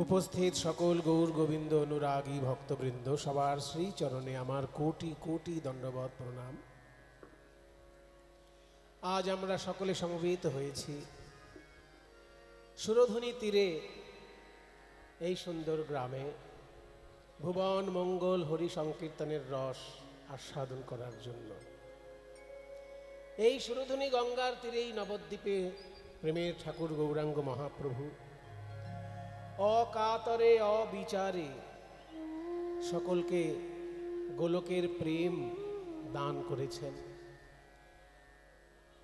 উপস্থিত সকল গৌর গোবিন্দ অনুরাগী ভক্তবৃন্দ, সবার শ্রীচরণে আমার কোটি কোটি দণ্ডবত প্রণাম। আজ আমরা সকলে সমবেত হয়েছি সুরধুনী তীরে, এই সুন্দর গ্রামে ভুবন মঙ্গল হরি সংকীর্তনের রস আস্বাদন করার জন্য। এই সুরধুনী গঙ্গার তীরেই নবদ্বীপে প্রেমের ঠাকুর গৌরাঙ্গ মহাপ্রভু অকাতরে অবিচারে সকলকে গোলকের প্রেম দান করেছেন।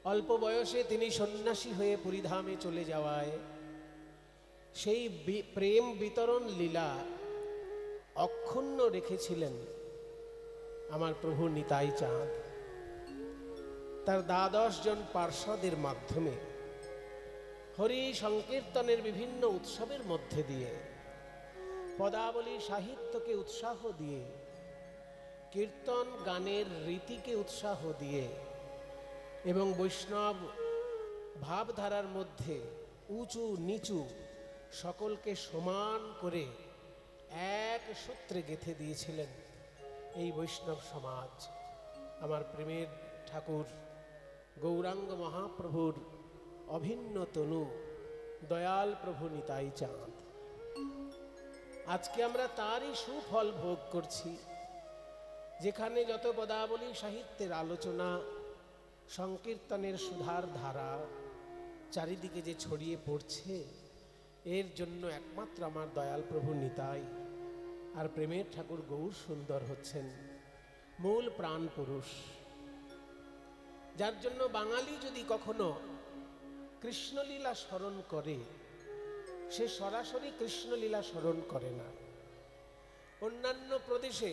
অল্প বয়সে তিনি সন্ন্যাসী হয়ে পুরীধামে চলে যাওয়ায় সেই প্রেম বিতরণ লীলা অক্ষুণ্ণ রেখেছিলেন আমার প্রভু নিতাই চাঁদ। তার 12 জন পার্ষদের মাধ্যমে হরি সংকীর্তনের বিভিন্ন উৎসবের মধ্যে দিয়ে, পদাবলী সাহিত্যকে উৎসাহ দিয়ে, কীর্তন গানের রীতিকে উৎসাহ দিয়ে এবং বৈষ্ণব ভাবধারার মধ্যে উঁচু নিচু সকলকে সমান করে এক সূত্রে গেঁথে দিয়েছিলেন এই বৈষ্ণব সমাজ। আমার প্রেমের ঠাকুর গৌরাঙ্গ মহাপ্রভুর অভিন্ন তনু দয়াল প্রভু নিতাই চাঁদ। আজকে আমরা তারই সুফল ভোগ করছি, যেখানে যত পদাবলী সাহিত্যের আলোচনা, সংকীর্তনের সুধার ধারা চারিদিকে যে ছড়িয়ে পড়ছে, এর জন্য একমাত্র আমার দয়াল প্রভু নিতাই আর প্রেমের ঠাকুর গৌর সুন্দর হচ্ছেন মূল প্রাণ পুরুষ। যার জন্য বাঙালি যদি কখনো কৃষ্ণলীলা স্মরণ করে, সে সরাসরি কৃষ্ণলীলা স্মরণ করে না। অন্যান্য প্রদেশে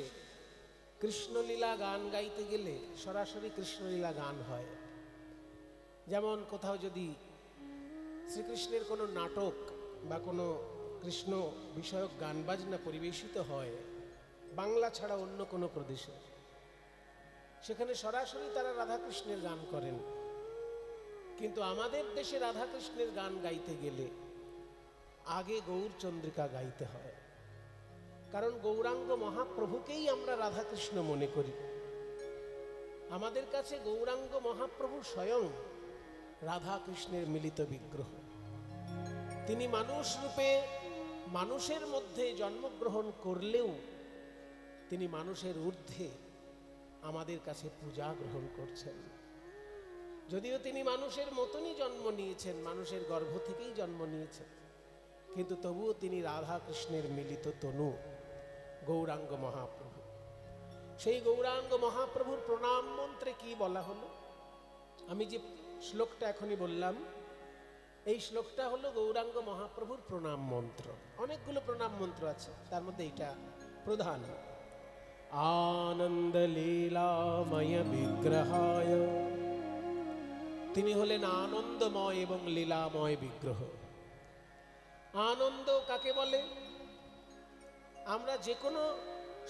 কৃষ্ণলীলা গান গাইতে গেলে সরাসরি কৃষ্ণলীলা গান হয়। যেমন কোথাও যদি শ্রীকৃষ্ণের কোনো নাটক বা কোনো কৃষ্ণ বিষয়ক গান বাজনা পরিবেশিত হয় বাংলা ছাড়া অন্য কোনো প্রদেশে, সেখানে সরাসরি তারা রাধাকৃষ্ণের গান করেন। কিন্তু আমাদের দেশে রাধাকৃষ্ণের গান গাইতে গেলে আগে গৌরচন্দ্রিকা গাইতে হয়, কারণ গৌরাঙ্গ মহাপ্রভুকেই আমরা রাধাকৃষ্ণ মনে করি। আমাদের কাছে গৌরাঙ্গ মহাপ্রভু স্বয়ং রাধাকৃষ্ণের মিলিত বিগ্রহ। তিনি মানুষ রূপে মানুষের মধ্যে জন্মগ্রহণ করলেও তিনি মানুষের ঊর্ধ্বে আমাদের কাছে পূজা গ্রহণ করছেন। যদিও তিনি মানুষের মতনই জন্ম নিয়েছেন, মানুষের গর্ভ থেকেই জন্ম নিয়েছেন, কিন্তু তবুও তিনি রাধা কৃষ্ণের মিলিত তনু গৌরাঙ্গ মহাপ্রভু। সেই গৌরাঙ্গ মহাপ্রভুর প্রণাম মন্ত্রে কি বলা হলো? আমি যে শ্লোকটা এখনই বললাম, এই শ্লোকটা হলো গৌরাঙ্গ মহাপ্রভুর প্রণাম মন্ত্র। অনেকগুলো প্রণাম মন্ত্র আছে, তার মধ্যে এটা প্রধান। আনন্দ লীলাময় বিগ্রহায়, তিনি হলেন আনন্দময় এবং লীলাময় বিগ্রহ। আনন্দ কাকে বলে? আমরা যে কোনো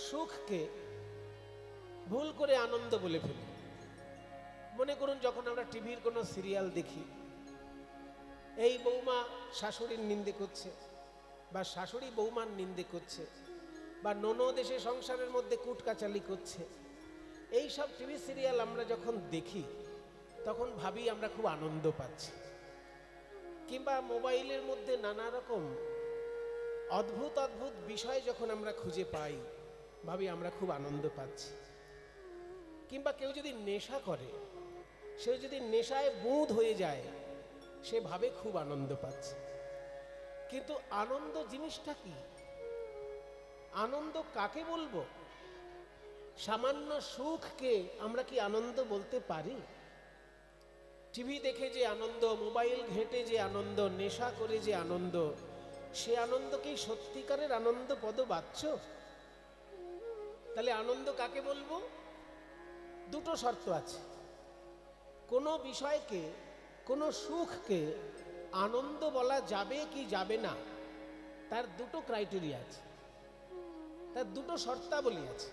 সুখকে ভুল করে আনন্দ বলে ফেলি। মনে করুন, যখন আমরা টিভির কোনো সিরিয়াল দেখি, এই বৌমা শাশুড়ির নিন্দে করছে, বা শাশুড়ি বৌমার নিন্দে করছে, বা ননদ এসে সংসারের মধ্যে কুটকাচালি করছে, এই সব টিভি সিরিয়াল আমরা যখন দেখি তখন ভাবি আমরা খুব আনন্দ পাচ্ছি। কিংবা মোবাইলের মধ্যে নানা রকম অদ্ভুত অদ্ভুত বিষয় যখন আমরা খুঁজে পাই, ভাবি আমরা খুব আনন্দ পাচ্ছি। কিংবা কেউ যদি নেশা করে, সে যদি নেশায় বুঁদ হয়ে যায়, সে ভাবে খুব আনন্দ পাচ্ছে। কিন্তু আনন্দ জিনিসটা কি? আনন্দ কাকে বলবো? সামান্য সুখকে আমরা কি আনন্দ বলতে পারি? টিভি দেখে যে আনন্দ, মোবাইল ঘেঁটে যে আনন্দ, নেশা করে যে আনন্দ, সে আনন্দ কি সত্যিকারের আনন্দ পদবাচ্য? তাহলে আনন্দ কাকে বলবো? দুটো শর্ত আছে। কোনো বিষয়কে, কোনো সুখকে আনন্দ বলা যাবে কি যাবে না, তার দুটো ক্রাইটেরিয়া আছে, তার দুটো শর্তাবলী আছে।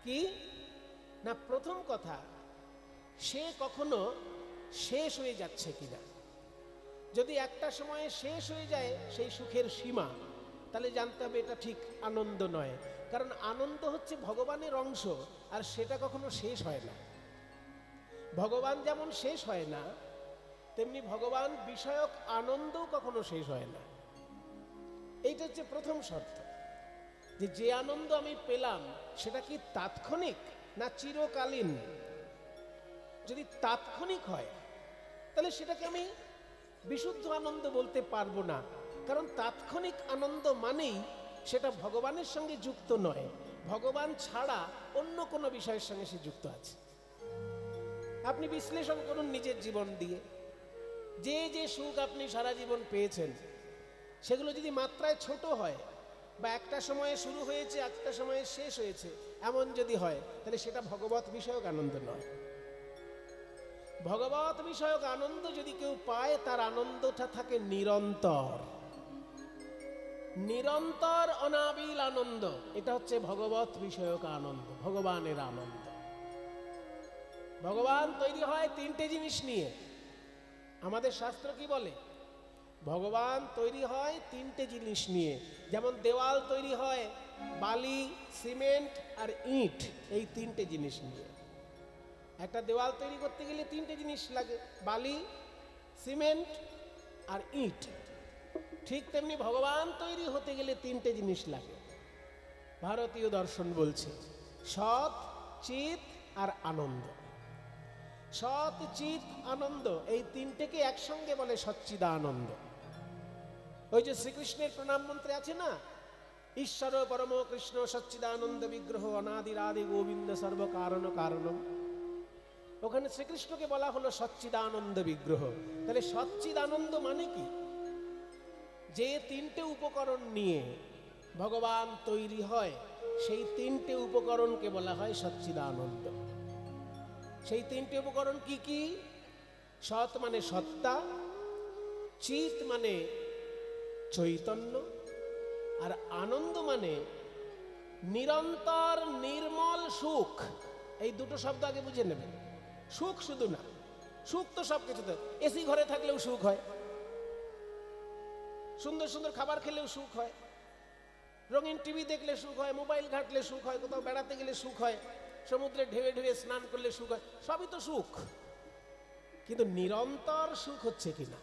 কি না, প্রথম কথা, সে কখনো শেষ হয়ে যাচ্ছে কিনা। যদি একটা সময়ে শেষ হয়ে যায় সেই সুখের সীমা, তাহলে জানতে হবে এটা ঠিক আনন্দ নয়। কারণ আনন্দ হচ্ছে ভগবানের অংশ, আর সেটা কখনো শেষ হয় না। ভগবান যেমন শেষ হয় না, তেমনি ভগবান বিষয়ক আনন্দও কখনো শেষ হয় না। এইটা হচ্ছে প্রথম শর্ত, যে আনন্দ আমি পেলাম সেটা কি তাৎক্ষণিক না চিরকালীন। যদি তাৎক্ষণিক হয় তাহলে সেটাকে আমি বিশুদ্ধ আনন্দ বলতে পারবো না, কারণ তাৎক্ষণিক আনন্দ মানেই সেটা ভগবানের সঙ্গে যুক্ত নয়, ভগবান ছাড়া অন্য কোনো বিষয়ের সঙ্গে সে যুক্ত আছে। আপনি বিশ্লেষণ করুন নিজের জীবন দিয়ে, যে সুখ আপনি সারা জীবন পেয়েছেন সেগুলো যদি মাত্রায় ছোট হয়, বা একটা সময়ে শুরু হয়েছে একটা সময়ে শেষ হয়েছে এমন যদি হয়, তাহলে সেটা ভগবত বিষয়ক আনন্দ নয়। ভগবত বিষয়ক আনন্দ যদি কেউ পায়, তার আনন্দটা থাকে নিরন্তর, নিরন্তর অনাবিল আনন্দ। এটা হচ্ছে ভগবত বিষয়ক আনন্দ, ভগবানের আনন্দ। ভগবান তৈরি হয় তিনটে জিনিস নিয়ে। আমাদের শাস্ত্র কি বলে? ভগবান তৈরি হয় তিনটে জিনিস নিয়ে। যেমন দেওয়াল তৈরি হয় বালি, সিমেন্ট আর ইট, এই তিনটে জিনিস নিয়ে। একটা দেওয়াল তৈরি করতে গেলে তিনটে জিনিস লাগে, বালি, সিমেন্ট আর ইট। ঠিক তেমনি ভগবান তৈরি হতে গেলে তিনটে জিনিস লাগে। ভারতীয় দর্শন বলছে সৎ, চিত আর আনন্দ। সৎ, চিত, আনন্দ, এই তিনটেকে একসঙ্গে বলে সচ্চিদানন্দ। ওই যে শ্রীকৃষ্ণের প্রণাম মন্ত্রে আছে না, ঈশ্বর পরম কৃষ্ণ সচ্চিদানন্দ বিগ্রহ অনাদিরাদি গোবিন্দ সর্বকারণ কারণম, ওখানে শ্রীকৃষ্ণকে বলা হলো সচ্চিদানন্দ বিগ্রহ। তাহলে সচ্চিদানন্দ মানে কি? যে তিনটে উপকরণ নিয়ে ভগবান তৈরি হয়, সেই তিনটে উপকরণকে বলা হয় সচ্চিদানন্দ। সেই তিনটে উপকরণ কি কি? সৎ মানে সত্তা, চিত মানে চৈতন্য, আর আনন্দ মানে নিরন্তর নির্মল সুখ। এই দুটো শব্দ আগে বুঝে নেবেন। সুখ শুধু না, সুখ তো সব কিছুতে। এসি ঘরে থাকলেও সুখ হয়, সুন্দর সুন্দর খাবার খেলেও সুখ হয়, রঙিন টিভি দেখলে সুখ হয়, মোবাইল ঘাটলে সুখ হয়, কোথাও বেড়াতে গেলে সুখ হয়, সমুদ্রে ঢেউয়ে ঢেউয়ে স্নান করলে সুখ হয়, সবই তো সুখ। কিন্তু নিরন্তর সুখ হচ্ছে কিনা?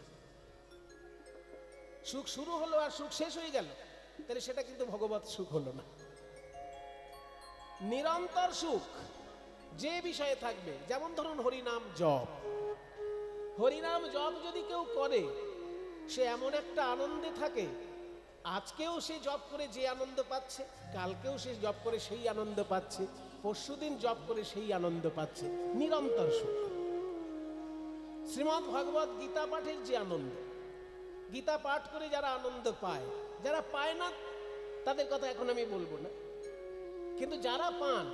সুখ শুরু হলো আর সুখ শেষ হয়ে গেল, তাহলে সেটা কিন্তু ভগবত সুখ হলো না। নিরন্তর সুখ যে বিষয়ে থাকবে, যেমন ধরুন হরিনাম জপ। হরিনাম জপ যদি কেউ করে, সে এমন একটা আনন্দে থাকে, আজকেও সে জপ করে যে আনন্দ পাচ্ছে, কালকেও সে জপ করে সেই আনন্দ পাচ্ছে, পরশুদিন জপ করে সেই আনন্দ পাচ্ছে। নিরন্তর সুখ। শ্রীমদ্ ভগবত গীতা পাঠের যে আনন্দ, গীতা পাঠ করে যারা আনন্দ পায়, যারা পায় না তাদের কথা এখন আমি বলবো না, কিন্তু যারা পান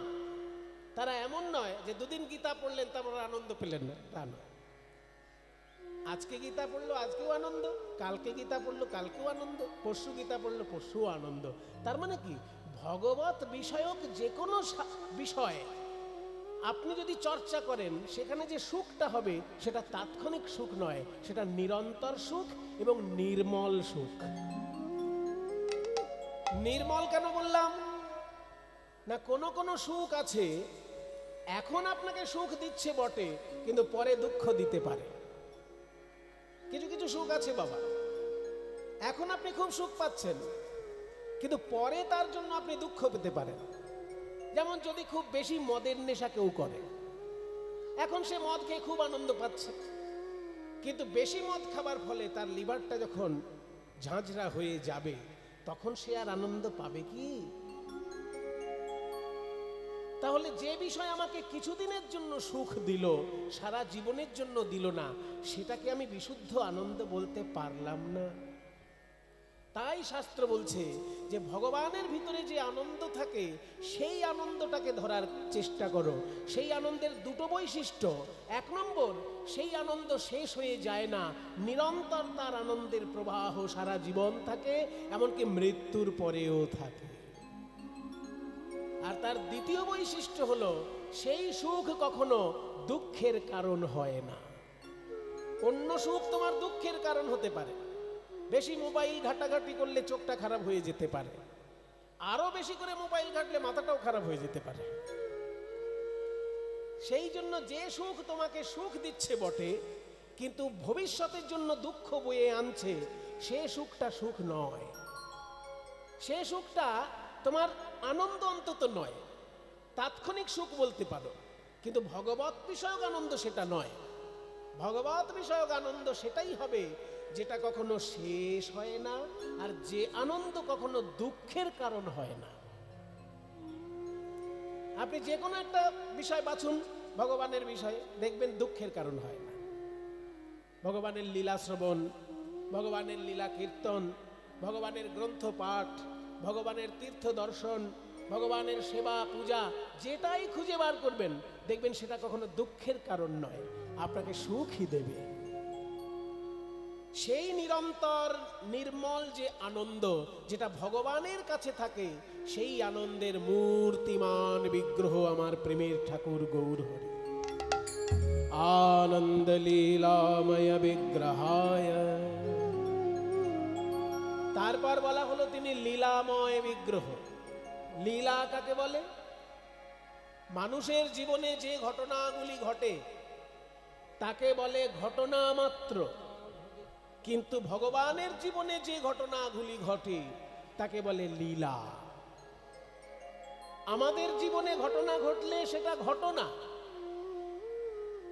তারা এমন নয় যে দুদিন গীতা পড়লেন তারপর আনন্দ পেলেন না, তা নয়। আজকে গীতা পড়লো আজকেও আনন্দ, কালকে গীতা পড়লো কালকেও আনন্দ, পরশু গীতা পড়লো পরশুও আনন্দ। তার মানে কি? ভগবত বিষয়ক যে কোনো বিষয় আপনি যদি চর্চা করেন, সেখানে যে সুখটা হবে সেটা তাৎক্ষণিক সুখ নয়, সেটা নিরন্তর সুখ এবং নির্মল সুখ। নির্মল কেন বললাম না? কোনো সুখ আছে এখন আপনাকে সুখ দিচ্ছে বটে, কিন্তু পরে দুঃখ দিতে পারে। কিছু কিছু সুখ আছে বাবা, এখন আপনি খুব সুখ পাচ্ছেন, কিন্তু পরে তার জন্য আপনি দুঃখ পেতে পারেন। যেমন যদি খুব বেশি মদের নেশা কেউ করে, এখন সে মদ খেয়ে খুব আনন্দ পাচ্ছে, কিন্তু বেশি মদ খাবার ফলে তার লিভারটা যখন ঝাঁঝরা হয়ে যাবে, তখন সে আর আনন্দ পাবে কি? তাহলে যে বিষয় আমাকে কিছুদিনের জন্য সুখ দিল, সারা জীবনের জন্য দিল না, সেটাকে আমি বিশুদ্ধ আনন্দ বলতে পারলাম না। তাই শাস্ত্র বলছে যে ভগবানের ভিতরে যে আনন্দ থাকে, সেই আনন্দটাকে ধরার চেষ্টা করো। সেই আনন্দের দুটো বৈশিষ্ট্য। এক নম্বর, সেই আনন্দ শেষ হয়ে যায় না, নিরন্তর তার আনন্দের প্রবাহ সারা জীবন থাকে, এমনকি মৃত্যুর পরেও থাকে। আর তার দ্বিতীয় বৈশিষ্ট্য হলো, সেই সুখ কখনো দুঃখের কারণ হয় না। অন্য সুখ তোমার দুঃখের কারণ হতে পারে, বেশি মোবাইল ঘাটাঘাটি করলে চোখটা খারাপ হয়ে যেতে পারে, আরো বেশি করে মোবাইল ঘাটলে মাথাটাও খারাপ হয়ে যেতে পারে। সেই জন্য যে সুখ তোমাকে সুখ দিচ্ছে বটে, কিন্তু ভবিষ্যতের জন্য দুঃখ বয়ে আনছে, সে সুখটা সুখ নয়। সে সুখটা তোমার আনন্দ অন্তত নয়, তাৎক্ষণিক সুখ বলতে পারো, কিন্তু ভগবত বিষয়ক আনন্দ সেটা নয়। ভগবত বিষয়ক আনন্দ সেটাই হবে যেটা কখনো শেষ হয় না, আর যে আনন্দ কখনো দুঃখের কারণ হয় না। আপনি যে কোনো একটা বিষয় বাছুন ভগবানের বিষয়ে, দেখবেন দুঃখের কারণ হয় না। ভগবানের লীলা শ্রবণ, ভগবানের লীলা কীর্তন, ভগবানের গ্রন্থ পাঠ, ভগবানের তীর্থ দর্শন, ভগবানের সেবা পূজা, যেটাই খুঁজে বার করবেন দেখবেন সেটা কখনো দুঃখের কারণ নয়, আপনাকে সুখই দেবে। সেই নিরন্তর নির্মল যে আনন্দ যেটা ভগবানের কাছে থাকে, সেই আনন্দের মূর্তিমান বিগ্রহ আমার প্রেমের ঠাকুর গৌর হরি। আনন্দ লীলাময় বিগ্রহায়, তারপর বলা হলো তিনি লীলাময় বিগ্রহ। লীলা কাকে বলে? মানুষের জীবনে যে ঘটনাগুলি ঘটে তাকে বলে ঘটনা মাত্র, কিন্তু ভগবানের জীবনে যে ঘটনাগুলি ঘটে তাকে বলে লীলা। আমাদের জীবনে ঘটনা ঘটলে সেটা ঘটনা,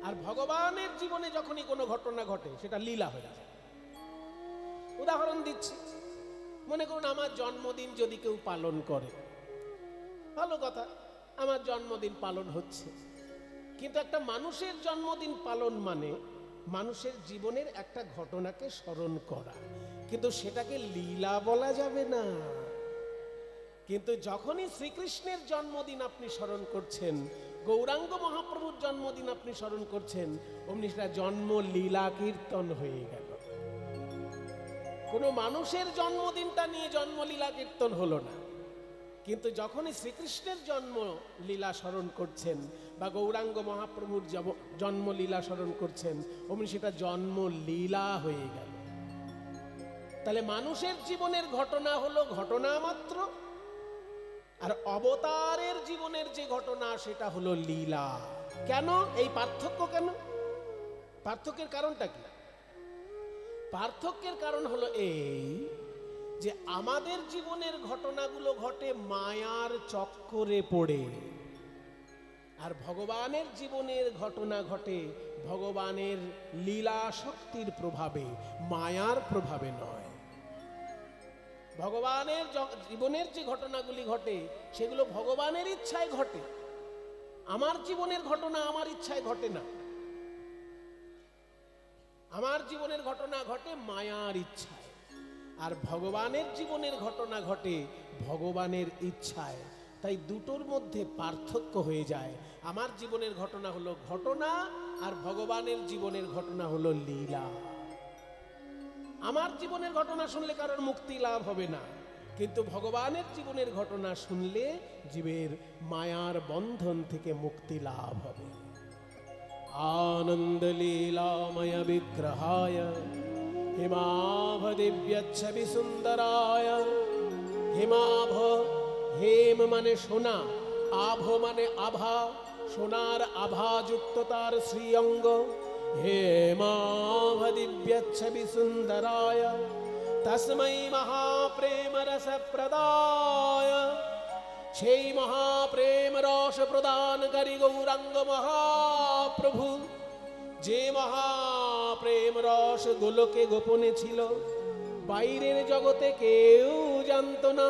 আর ভগবানের জীবনে যখনই কোনো ঘটনা ঘটে সেটা লীলা হয়ে যায়। উদাহরণ দিচ্ছি, মনে করুন আমার জন্মদিন যদি কেউ পালন করে, ভালো কথা, আমার জন্মদিন পালন হচ্ছে, কিন্তু একটা মানুষের জন্মদিন পালন মানে মানুষের জীবনের একটা ঘটনাকে স্মরণ করা, কিন্তু সেটাকে লীলা বলা যাবে না। কিন্তু যখনই শ্রীকৃষ্ণের জন্মদিন আপনি স্মরণ করছেন, গৌরাঙ্গ মহাপ্রভুর জন্মদিন আপনি স্মরণ করছেন, অমনি সেটা জন্ম লীলা কীর্তন হয়ে গেল। কোনো মানুষের জন্মদিনটা নিয়ে জন্ম লীলা কীর্তন হলো না, কিন্তু যখনই শ্রীকৃষ্ণের জন্ম লীলা স্মরণ করছেন বা গৌরাঙ্গ মহাপ্রভুর জন্ম লীলা স্মরণ করছেন, অমনি সেটা জন্ম লীলা হয়ে গেল। তাহলে মানুষের জীবনের ঘটনা হলো ঘটনা মাত্র, আর অবতারের জীবনের যে ঘটনা সেটা হলো লীলা। কেন এই পার্থক্য? কেন পার্থক্যের কারণটা কি? পার্থক্যের কারণ হলো এই যে আমাদের জীবনের ঘটনাগুলো ঘটে মায়ার চক্করে পড়ে, আর ভগবানের জীবনের ঘটনা ঘটে ভগবানের লীলা শক্তির প্রভাবে, মায়ার প্রভাবে নয়। ভগবানের জীবনের যে ঘটনাগুলি ঘটে সেগুলো ভগবানের ইচ্ছায় ঘটে, আমার জীবনের ঘটনা আমার ইচ্ছায় ঘটে না। আমার জীবনের ঘটনা ঘটে মায়ার ইচ্ছায়, আর ভগবানের জীবনের ঘটনা ঘটে ভগবানের ইচ্ছায়। তাই দুটোর মধ্যে পার্থক্য হয়ে যায়। আমার জীবনের ঘটনা হলো ঘটনা, আর ভগবানের জীবনের ঘটনা হলো লীলা। আমার জীবনের ঘটনা শুনলে কারোর মুক্তি লাভ হবে না, কিন্তু ভগবানের জীবনের ঘটনা শুনলে জীবের মায়ার বন্ধন থেকে মুক্তি লাভ হবে। আনন্দ লীলাময় বিগ্রহায় হেমাভ দিব্যচ্ছবি সুন্দরায়। হেমাভ, হেম মানে সোনা, আভ মানে আভা, সোনার আভা যুক্ত তার শ্রীঅঙ্গ। হেমাভ দিব্যচ্ছবি সুন্দরায় তস্मै মহাপ্রেম রস প্রদায়। সেই মহাপ্রেম রস প্রদানকারী গৌরাঙ্গ মহাপ্রভু, যে মহাপ্রেম রস গোলকে গোপনে ছিল, বাইরের জগতে কেউ জানত না,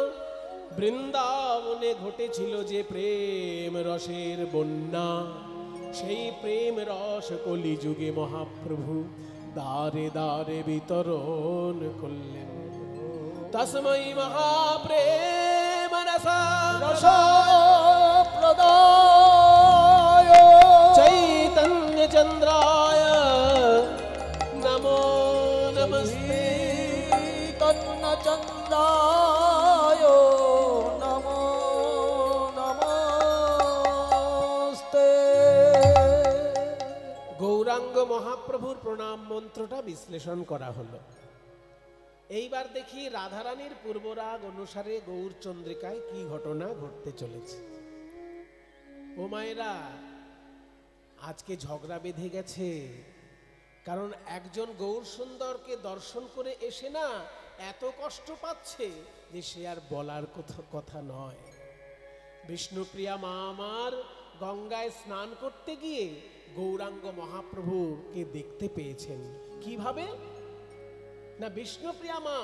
বৃন্দাবনে ঘটেছিল যে প্রেম রসের বন্যা, সেই প্রেম রস কলিযুগে মহাপ্রভু দ্বারে দ্বারে বিতরণ করলেন। তস্मै মহাপ্রেম রস প্রদায় চৈতন্য চন্দ্রায় নমো নমস্তে। তন্ন চন্দ্রায় নমো নমস্তে। গৌরাঙ্গ মহাপ্রভুর প্রণাম মন্ত্রটা বিশ্লেষণ করা হলো। এইবার দেখি রাধারানীর পূর্বরাগ অনুসারে গৌরচন্দ্রিকায় কি ঘটনা ঘটতে চলেছে। ও মায়েরা, আজকে ঝগড়া বেঁধে গেছে, কারণ একজন গৌর সুন্দরকে দর্শন করে এসে না এত কষ্ট পাচ্ছে যে সে আর বলার কথা নয়। বিষ্ণুপ্রিয়া মা আমার গঙ্গায় স্নান করতে গিয়ে গৌরাঙ্গ মহাপ্রভুকে দেখতে পেয়েছেন। কিভাবে না, বিষ্ণুপ্রিয়া মা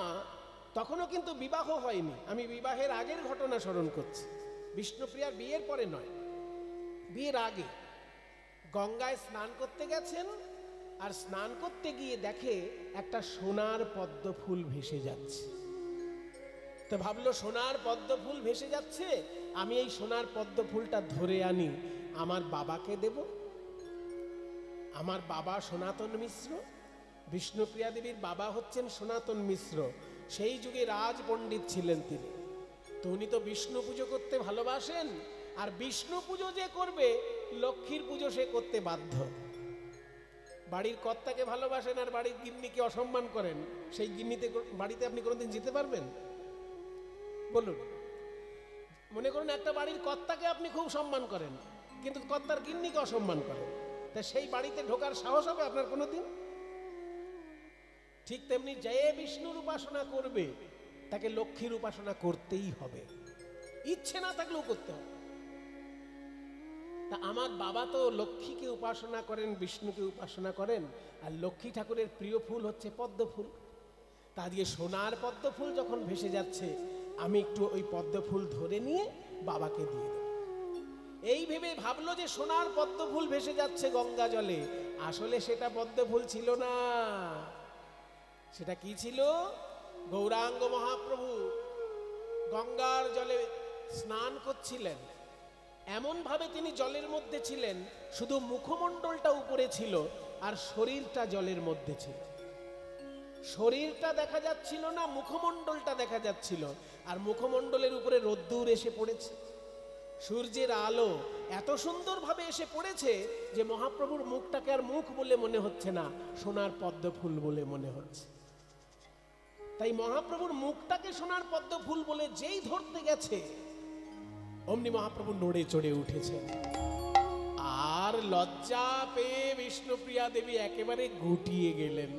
তখনও কিন্তু বিবাহ হয়নি, আমি বিবাহের আগের ঘটনা স্মরণ করছি, বিষ্ণুপ্রিয়ার বিয়ের পরে নয়, বিয়ের আগে গঙ্গায় স্নান করতে গেছেন। আর স্নান করতে গিয়ে দেখে একটা সোনার পদ্ম ফুল ভেসে যাচ্ছে। তো ভাবলো সোনার পদ্ম ফুল ভেসে যাচ্ছে, আমি এই সোনার পদ্ম ফুলটা ধরে আনি, আমার বাবাকে দেব। আমার বাবা সনাতন মিশ্র, বিষ্ণুপ্রিয়া দেবীর বাবা হচ্ছেন সনাতন মিশ্র, সেই যুগে রাজ পণ্ডিত ছিলেন তিনি। তো উনি তো বিষ্ণু পুজো করতে ভালোবাসেন, আর বিষ্ণু পুজো যে করবে লক্ষ্মীর পুজো সে করতে বাধ্য। বাড়ির কর্তাকে ভালোবাসেন আর বাড়ির গিন্নিকে অসম্মান করেন, সেই গিন্নিতে বাড়িতে আপনি কোনোদিন যেতে পারবেন? বলুন, মনে করুন একটা বাড়ির কর্তাকে আপনি খুব সম্মান করেন, কিন্তু কর্তার গিন্নিকে অসম্মান করেন, তা সেই বাড়িতে ঢোকার সাহস হবে আপনার কোনোদিন? ঠিক তেমনি যে বিষ্ণুর উপাসনা করবে তাকে লক্ষ্মীর উপাসনা করতেই হবে, ইচ্ছে না থাকলেও করতে হবে। তা আমার বাবা তো লক্ষ্মীকে উপাসনা করেন, বিষ্ণুকে উপাসনা করেন, আর লক্ষ্মী ঠাকুরের প্রিয় ফুল হচ্ছে পদ্ম ফুল। তা দিয়ে সোনার পদ্ম ফুল যখন ভেসে যাচ্ছে, আমি একটু ওই পদ্ম ফুল ধরে নিয়ে বাবাকে দিয়ে দেব। এই ভেবে ভাবলো যে সোনার পদ্ম ফুল ভেসে যাচ্ছে গঙ্গা জলে, আসলে সেটা পদ্ম ফুল ছিল না, সেটা কি ছিল? গৌরাঙ্গ মহাপ্রভু গঙ্গার জলে স্নান করছিলেন। এমন ভাবে তিনি জলের মধ্যে ছিলেন, শুধু মুখমণ্ডলটা উপরে ছিল আর শরীরটা জলের মধ্যে ছিল। শরীরটা দেখা যাচ্ছিল না, মুখমণ্ডলটা দেখা যাচ্ছিল, আর মুখমণ্ডলের উপরে রোদ্দুর এসে পড়েছে, সূর্যের আলো এত সুন্দরভাবে এসে পড়েছে যে মহাপ্রভুর মুখটাকে আর মুখ বলে মনে হচ্ছে না, সোনার পদ্ম ফুল বলে মনে হচ্ছে। তাই মহাপ্রভুর মুখটাকে সোনার পদ্ম ফুল বলে যেই ধরতে গেছে, অমনি মহাপ্রভু নড়ে চড়ে উঠেছেন। আর লজ্জা পেয়ে বিষ্ণুপ্রিয়া দেবী একেবারে গুটিয়ে গেলেন।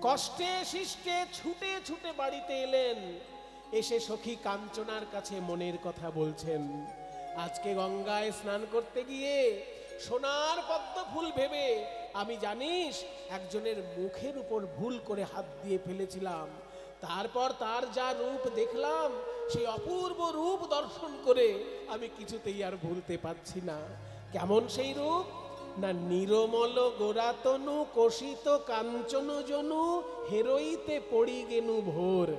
কষ্টে শিষ্টে ছুটে ছুটে বাড়িতে এলেন, এসে সখী কাঞ্চনার কাছে মনের কথা বলছেন। আজকে গঙ্গায় স্নান করতে গিয়ে সোনার পদ্ম ফুল ভেবে আমি জানিস একজনের মুখের উপর ভুল করে হাত দিয়ে ফেলেছিলাম, তারপর তার যা রূপ দেখলাম, সেই অপূর্ব রূপ দর্শন করে আমি কিছুতেই আর ভুলতে পারছি না। কেমন সেই রূপ? না, নিরমল গোরাতনু কোষিত কাঞ্চন জনু হেরইতে পড়ি গেনু ভোর।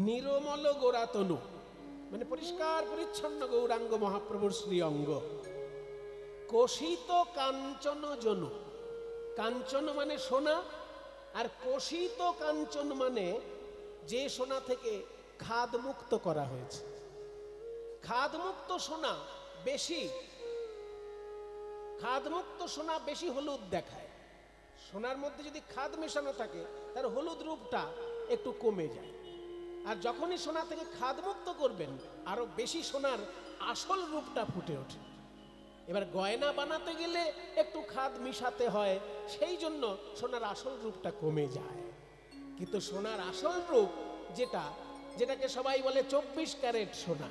নিরমল গোরাতনু মানে পরিষ্কার পরিচ্ছন্ন গৌরাঙ্গ মহাপ্রভুর শ্রী অঙ্গ। কোষিত কাঞ্চন জনু, কাঞ্চন মানে সোনা, আর কোষিত কাঞ্চন মানে যে সোনা থেকে খাদ মুক্ত করা হয়েছে। খাদ মুক্ত সোনা বেশি, খাদ মুক্ত সোনা বেশি হলুদ দেখায়। সোনার মধ্যে যদি খাদ মেশানো থাকে তার হলুদ রূপটা একটু কমে যায়, আর যখনই সোনা থেকে খাদ মুক্ত করবেন আরো বেশি সোনার আসল রূপটা ফুটে ওঠে। এবার গয়না বানাতে গেলে একটু খাদ মিশাতে হয়, সেই জন্য সোনার আসল রূপটা কমে যায়। কিন্তু সোনার আসল রূপ যেটাকে সবাই বলে 24 ক্যারেট সোনা,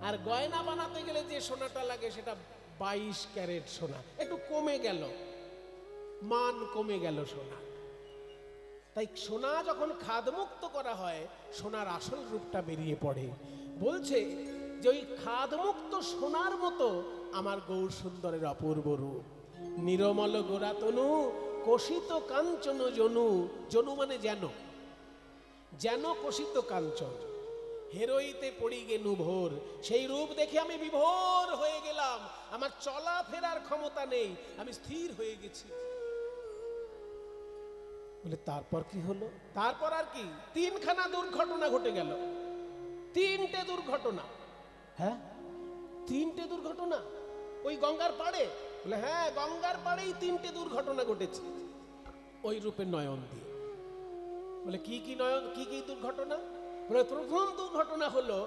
আর গয়না বানাতে গেলে যে সোনাটা লাগে সেটা 22 ক্যারেট সোনা, একটু কমে গেল, মান কমে গেল সোনা। তাই সোনা যখন খাদমুক্ত করা হয় সোনার আসল রূপটা বেরিয়ে পড়ে। বলছে যে ওই খাদমুক্ত সোনার মতো আমার গৌর সুন্দরের অপূর্ব রূপ। নিরমল গোরাতনু কোষিত কাঞ্চন জনু, জনু মানে যেন, যেন কোষিত কাঞ্চন হেরইতে পড়ি গেনু ভোর। সেই রূপ দেখে আমি বিভোর হয়ে গেলাম, আমার চলা ফেরার ক্ষমতা নেই, আমি স্থির হয়ে গেছি। বলে তারপর কি হলো? তারপর আর কি, 3খানা দুর্ঘটনা ঘটে গেল। 3টে দুর্ঘটনা। হ্যাঁ, 3টে দুর্ঘটনা ওই গঙ্গার পাড়ে? বলে হ্যাঁ, গঙ্গার পাড়েই 3টে দুর্ঘটনা ঘটেছে ওই রূপের নয়ন দিয়ে। বলে কি কি নয়ন, কি কি দুর্ঘটনা? বলে প্রথম দুর্ঘটনা হলো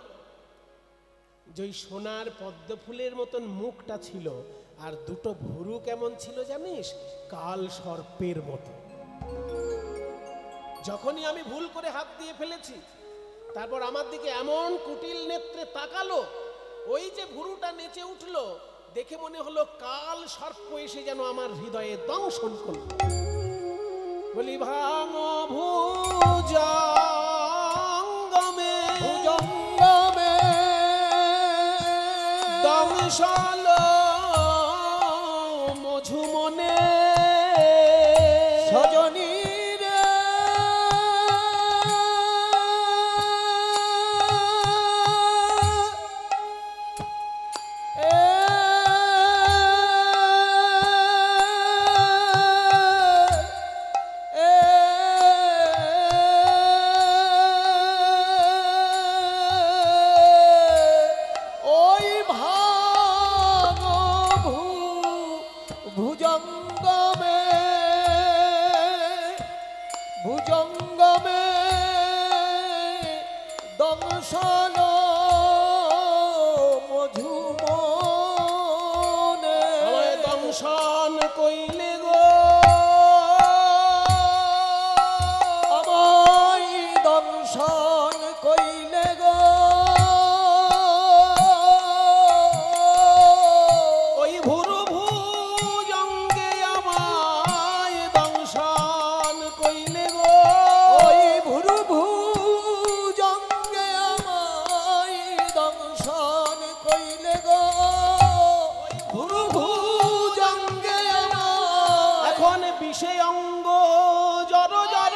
যে ওই সোনার পদ্ম ফুলের মতন মুখটা ছিল, আর দুটো ভুরু কেমন ছিল জানিস? কাল সর্পের মতো। যখনই আমি ভুল করে হাত দিয়ে ফেলেছি, তারপর আমার দিকে এমন কুটিল নেত্রে তাকালো, ওই যে ভুরুটা নেচে উঠলো, দেখে মনে হলো কাল সর্প এসে যেন আমার হৃদয়ে দংশন করল। বলি ভাঙো ভুজঙ্গমে ভুজঙ্গমে দংশল মঝুমনে সজনী রে ওই ভাঙো ভুজঙ্গমে ভুজঙ্গমে দংশন মধুমনে আমায় দংশন কইলে গো, আমায় দংশন কইলে গো ওই ভুরু ভুজঙ্গে আমায় দংশন কইলে গো, ওই ভুরু ভুজঙ্গে আমায় দংশন কইলে গো ভুরু ভুজঙ্গে আমায় এখন বিষে অঙ্গ জর জর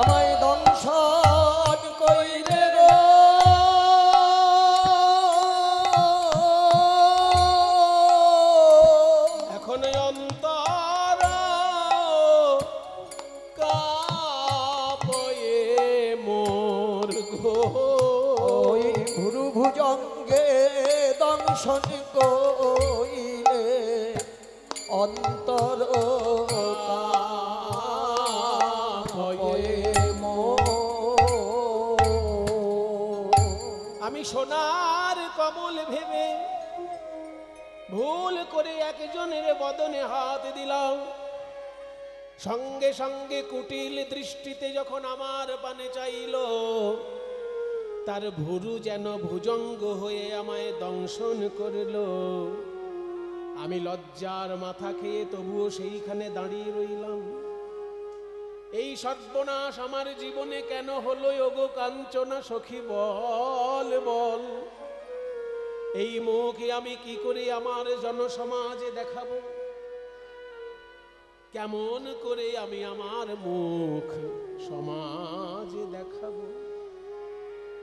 আমায় দংশন কইলে গো এখন অন্তর কাপয়ে মোর ঘো, ওই ভুরু ভুজঙ্গে দংশন কইলে অন্তর কাপয়ে মোর। আমি সোনার কমল ভেবে ভুল করে একজনের বদনে হাত দিলাম, সঙ্গে সঙ্গে কুটিল দৃষ্টিতে যখন আমার পানে চাইল, তার ভুরু যেন ভুজঙ্গ হয়ে আমায় দংশন করল। আমি লজ্জার মাথা খেয়ে তবুও সেইখানে দাঁড়িয়ে রইলাম। এই সর্বনাশ আমার জীবনে কেন হলো ওগো কাঞ্চনা সখী, বল বল। এই মুখে আমি কি করে আমার জনসমাজে দেখাবো? কেমন করে আমি আমার মুখ সমাজে দেখাবো?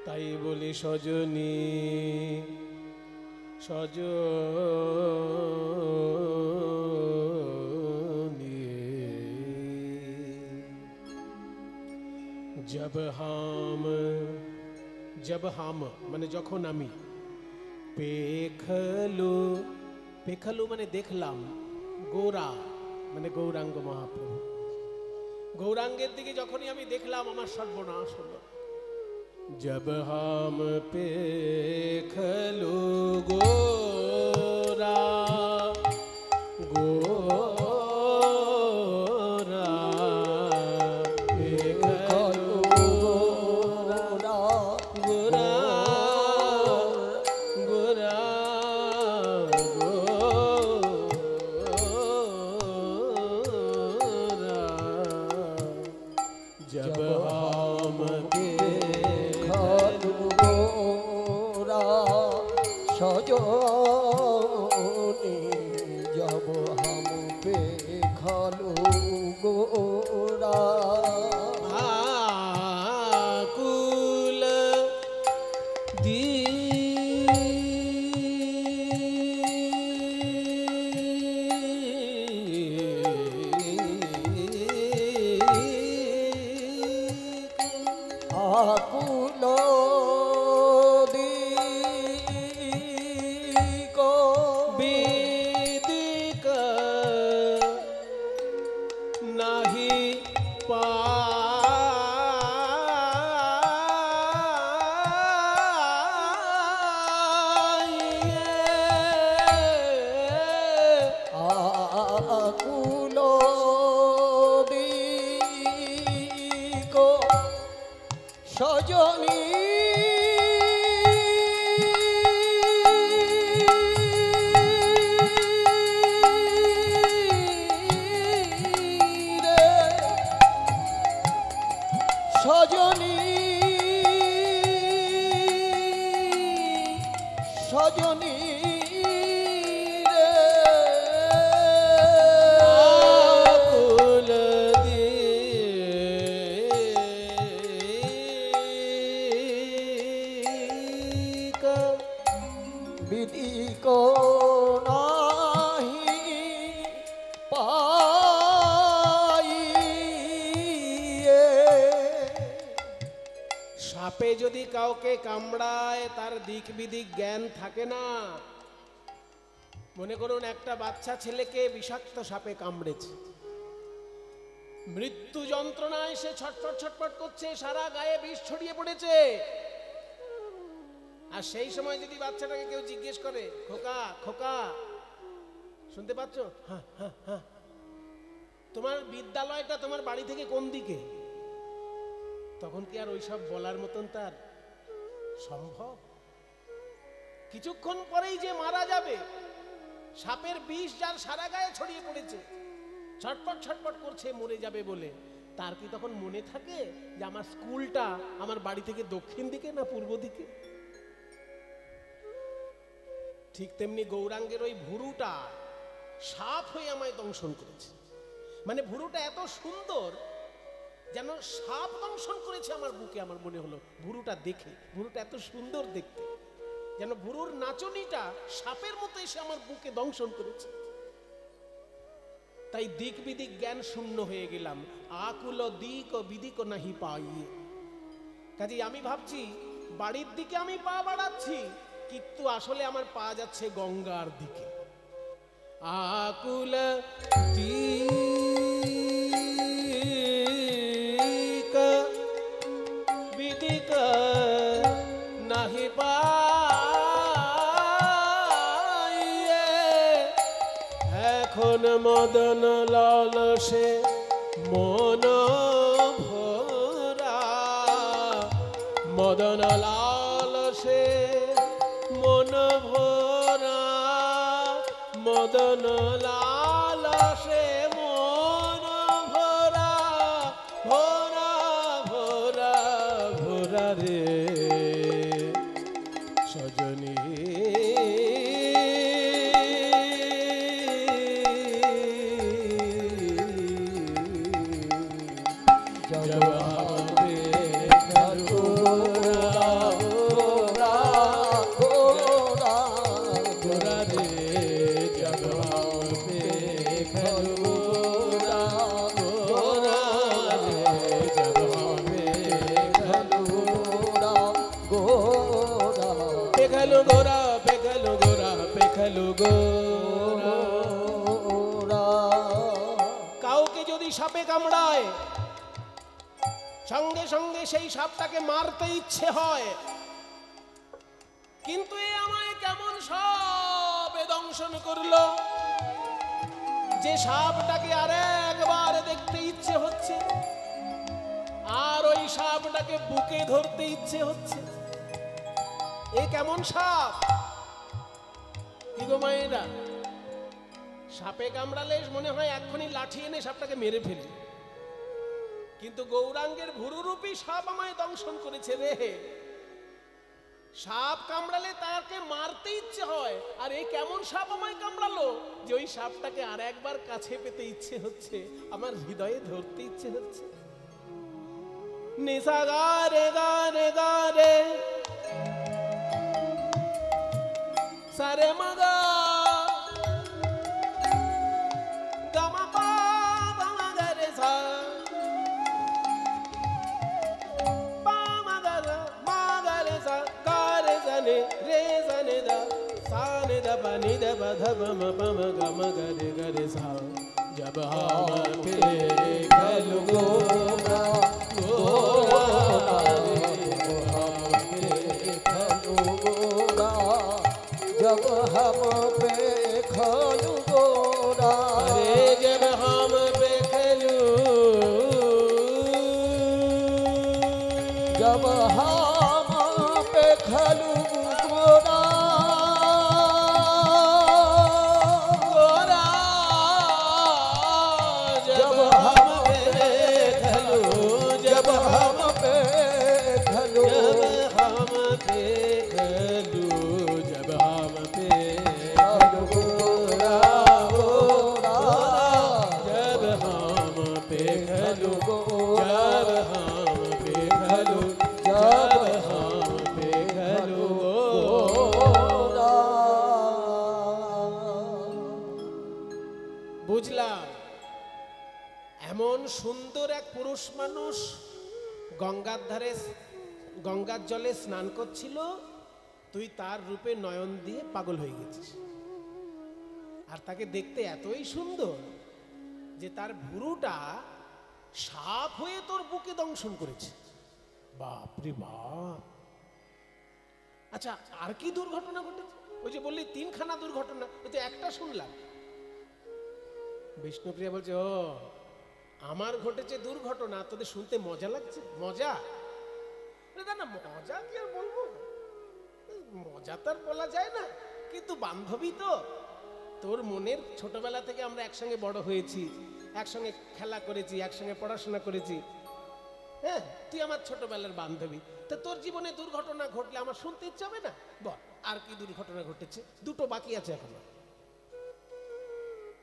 তাই বলি সজনী সজনী, जब हम মানে যখন আমি পেখলু, পেখলু মানে দেখলাম, গৌরা মানে গৌরাঙ্গ মহাপ্রভু, গৌরাঙ্গের দিকে যখনই আমি দেখলাম আমার সর্বনাশ হলো। जब हम पेखलु गोरा गोरा पेखलु गोरा गोरा गोरा गोरा, जब हम सजनी जब हम पे खालू गोरा आकुल दी আকুল দিক বিদিক নাহি আকুল দিক সজনী সজনী সজনী আকুল দিক বিদিক নাহি পাই। সাপে যদি কাউকে কামড়ায় তার দিক বিদিক জ্ঞান থাকে না। মনে করুন একটা বাচ্চা ছেলেকে বিষাক্ত সাপে কামড়েছে, মৃত্যু যন্ত্রণায় সে ছটফট ছটফট করছে, সারা গায়ে বিষ ছড়িয়ে পড়েছে। আর সেই সময় যদি বাচ্চাটাকে কেউ জিজ্ঞেস করে, খোকা খোকা শুনতে পাচ্ছ? হ্যাঁ হ্যাঁ হ্যাঁ। তোমার বিদ্যালয়টা তোমার বাড়ি থেকে কোন দিকে? তখন কি আর ওইসব বলার মতন তার সম্ভব? কিছুক্ষণ পরেই যে মারা যাবে, সাপের বিষ যার সারা গায়ে ছড়িয়ে পড়েছে, ছটপট ছটপট করছে মরে যাবে বলে, তার কি তখন মনে থাকে যে আমার স্কুলটা আমার বাড়ি থেকে দক্ষিণ দিকে না পূর্ব দিকে? ঠিক তেমনি গৌরাঙ্গের ওই ভুরুটা সাপ হয়ে আমায় দংশন করেছে। মানে ভুরুটা এত সুন্দর যেন সাপ দংশন করেছে আমার বুকে। আমার মনে হলো ভুরুটা দেখে, ভুরুটা এত সুন্দর দেখতে, যেন ভুরুর নাচনিটা সাপের মতো এসে আমার বুকে দংশন করেছে। তাই দিক বিদিক জ্ঞান শূন্য হয়ে গেলাম। আকুল দিক বিদিক নাহি পাইয়ে। কাজেই আমি ভাবছি বাড়ির দিকে আমি পা বাড়াচ্ছি, কিন্তু আসলে আমার পা যাচ্ছে গঙ্গার দিকে। আকুল দিক বিদিক নাহি পাইয়ে। এখন মদন লালসে মন ভরা, মদন লালসে মন ভরা, মদন লালসে মন ভরা, ভরা ভরা ভরা রে সজনী। জবাবে ঘোরা ঘোরা ঘোরা ঘোরা রে, জবাবে ঘোরা ঘোরা রে, জবাবে ঘোরা ঘোরা পেঘালো গোরা পেঘালো গোরা পেঘালো গোরা। কাউকে যদি সাপে কামড়ায় সঙ্গে সঙ্গে সেই সাপটাকে মারতে ইচ্ছে হয়, কিন্তু এ আমায় কেমন সাপে দংশন করলো যে সাপটাকে আর একবার দেখতে ইচ্ছে হচ্ছে, আর ওই সাপটাকে বুকে ধরতে ইচ্ছে হচ্ছে। এ কেমন সাপ? কি গো মায়েরা, সাপে কামড়ালে মনে হয় এক্ষুনি লাঠি এনে সাপটাকে মেরে ফেলি, কিন্তু গৌরাঙ্গের ভুরুরূপী সাপ আমায় দংশন করেছে রে। সাপ কামড়ালে তাকে মারতে ইচ্ছে হয়, আর এই কেমন সাপ আমায় কামড়ালো যে ওই সাপটাকে আর একবার কাছে পেতে ইচ্ছে হচ্ছে, আমার হৃদয়ে ধরতে ইচ্ছে হচ্ছে। নিসা গা রে গা রে গা রে সারে মগা গামা পা গামা গা রে সা পা ने रे सा ने दा सा ने दा पा नि दा पा धा प म प म ग म ग रे सा जब हम देखल गोरा जब हम देखल गोरा अरे जब हम देखलू जब हम देखल गोरा गोरा जब हम देखलू जब हम देखल जब हम देखलू जब हम देखलू गोरा जब हम देखलू जब हम देखलू जब हम देखलू বুঝলাম এমন সুন্দর এক পুরুষ মানুষ গঙ্গার ধারে গঙ্গার জলে স্নান করছিল, তুই তার রূপে নয়ন দিয়ে পাগল হয়ে গেছিস। আর তাকে দেখতে এতই সুন্দর যে তার ভুরুটা সাপ হয়ে তোর বুকে দংশন করেছে। বাপ রে বাপ। আচ্ছা, আর কি দুর্ঘটনা ঘটেছে? ওই যে বললি তিনখানা দুর্ঘটনা, ওই তো একটা শুনলাম। বিষ্ণুপ্রিয়া বলছে, ও আমার ঘটেছে দুর্ঘটনা, তোদের শুনতে মজা লাগছে? মজা না, মজা কি আর বলবো, মজা তো আর বলা যায় না, কিন্তু বান্ধবী তো তোর মনের। ছোটবেলা থেকে আমরা একসঙ্গে বড় হয়েছি, একসঙ্গে খেলা করেছি, একসঙ্গে পড়াশোনা করেছি। হ্যাঁ, তুই আমার ছোটবেলার বান্ধবী, তা তোর জীবনে দুর্ঘটনা ঘটলে আমার শুনতে ইচ্ছে হবে না? বল, আর কি দুর্ঘটনা ঘটেছে? দুটো বাকি আছে এখনো।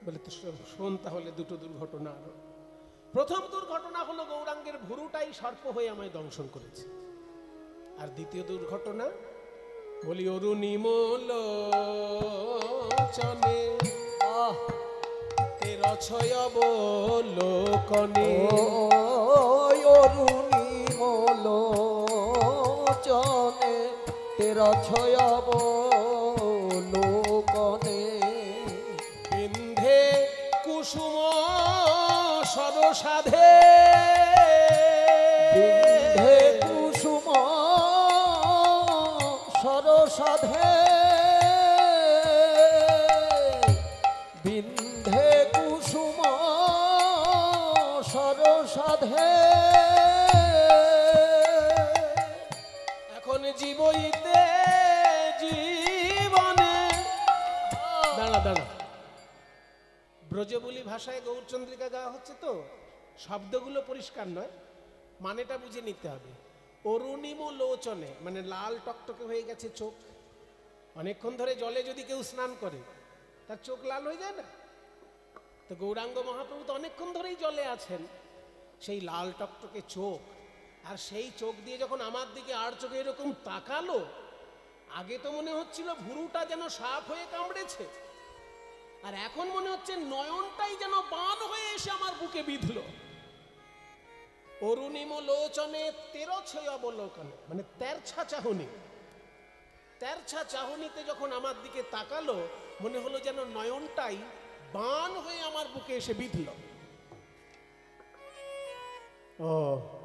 বলে তো শোন তাহলে দুটো দুর্ঘটনা আরো। প্রথম দুর্ঘটনা হলো গৌরাঙ্গের ভুরুটাই সর্প হয়ে আমায় দংশন করেছে। আর দ্বিতীয় দুর্ঘটনা বলি অরুণিমলোচনে তের ছয়বলোকনে অরুণিমলোচনে তের ছয়বলোকনে বিন্ধে কুসুম সরসাধে বিন্ধে কুসুম সরসাধে বিন্ধে কুসুম সরসাধে এখন জীবইতে জীবনে। দাঁড়া দাঁড়া, ব্রজবুলি ভাষায় গৌরচন্দ্রিকা গাওয়া হচ্ছে তো, শব্দগুলো পরিষ্কার নয়, মানেটা বুঝে নিতে হবে। অরুণিম লোচনে মানে লাল টকটকে হয়ে গেছে চোখ। অনেকক্ষণ ধরে জলে যদি কেউ স্নান করে তার চোখ লাল হয়ে যায় না? তো গৌরাঙ্গ মহাপ্রভু তো অনেকক্ষণ ধরেই জলে আছেন, সেই লাল টকটকে চোখ, আর সেই চোখ দিয়ে যখন আমার দিকে আর চোখে এরকম তাকালো, আগে তো মনে হচ্ছিল ভুরুটা যেন সাপ হয়ে কামড়েছে, আর এখন মনে হচ্ছে নয়নটাই যেন বান হয়ে এসে আমার বুকে বিঁধল। অরুণিম লোচনে তেরছয় অবলোকনে মানে তেরছা চাহনি। তেরছা চাহনিতে যখন আমার দিকে তাকালো, মনে হলো যেন নয়নটাই বান হয়ে আমার বুকে এসে বিঁধল। ও,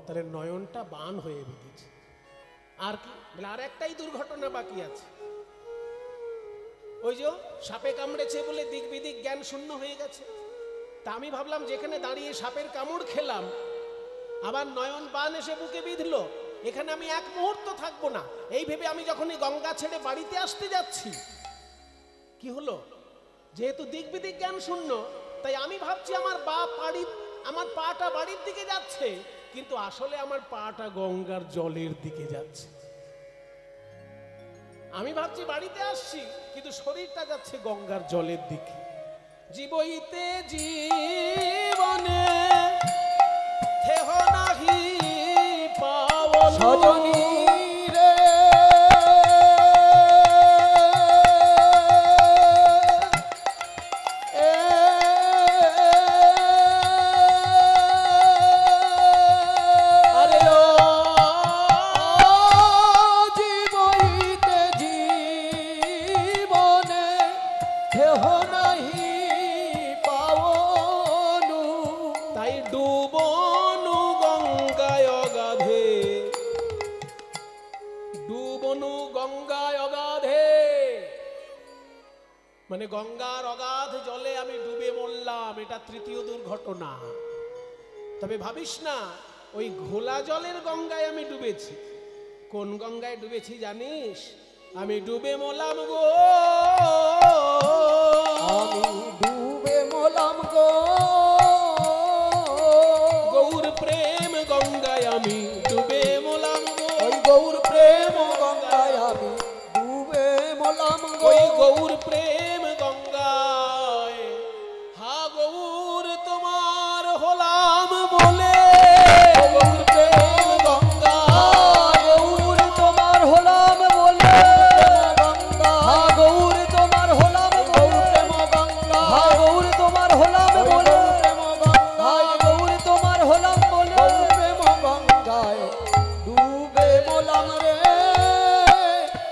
তাহলে নয়নটা বান হয়ে বিঁধেছে। আর কি বলে, আর একটাই দুর্ঘটনা বাকি আছে। ওই যে সাপে কামড়েছে বলে দিক বিদিক জ্ঞান শূন্য হয়ে গেছে। তা আমি ভাবলাম যেখানে দাঁড়িয়ে সাপের কামড় খেলাম, আবার নয়ন বান এসে বুকে বিঁধলো, এখানে আমি এক মুহূর্ত থাকবো না। এই ভেবে আমি যখনই গঙ্গা ছেড়ে বাড়িতে আসতে যাচ্ছি, কি হলো, যেহেতু দিক বিদিক জ্ঞান শূন্য, তাই আমি ভাবছি আমার আমার পাটা বাড়ির দিকে যাচ্ছে, কিন্তু আসলে আমার পাটা গঙ্গার জলের দিকে যাচ্ছে। আমি ভাবছি বাড়িতে আসছি, কিন্তু শরীরটা যাচ্ছে গঙ্গার জলের দিকে। জীবইতে জীবনে থেহ নাহি পাওন সজনী রে আরে ও জীবইতে মানে গঙ্গার অগাধ জলে আমি ডুবে মরলাম, এটা তৃতীয় দুর্ঘটনা। তবে ভাবিস না ওই ঘোলা জলের গঙ্গায় আমি ডুবেছি। কোন গঙ্গায় ডুবেছি জানিস? আমি ডুবে মরলাম গো, আমি ডুবে মলাম গো, গৌর প্রেম গঙ্গায় আমি ডুবে মরলাম গো। ওই গৌর প্রেম গঙ্গায় আমি ডুবে মলাম গো, ওই গৌর প্রেম গঙ্গায়, হা গৌর তোমার হলাম বলে, গৌর প্রেম গঙ্গা, গৌর তোমার হলাম বলে গঙ্গা, গৌর তোমার হলাম গৌর প্রেম গঙ্গা, গৌর তোমার হলাম বলে প্রেম গঙ্গা, গৌর তোমার হলাম বলে প্রেম গঙ্গায় ডুবে মলাম রে,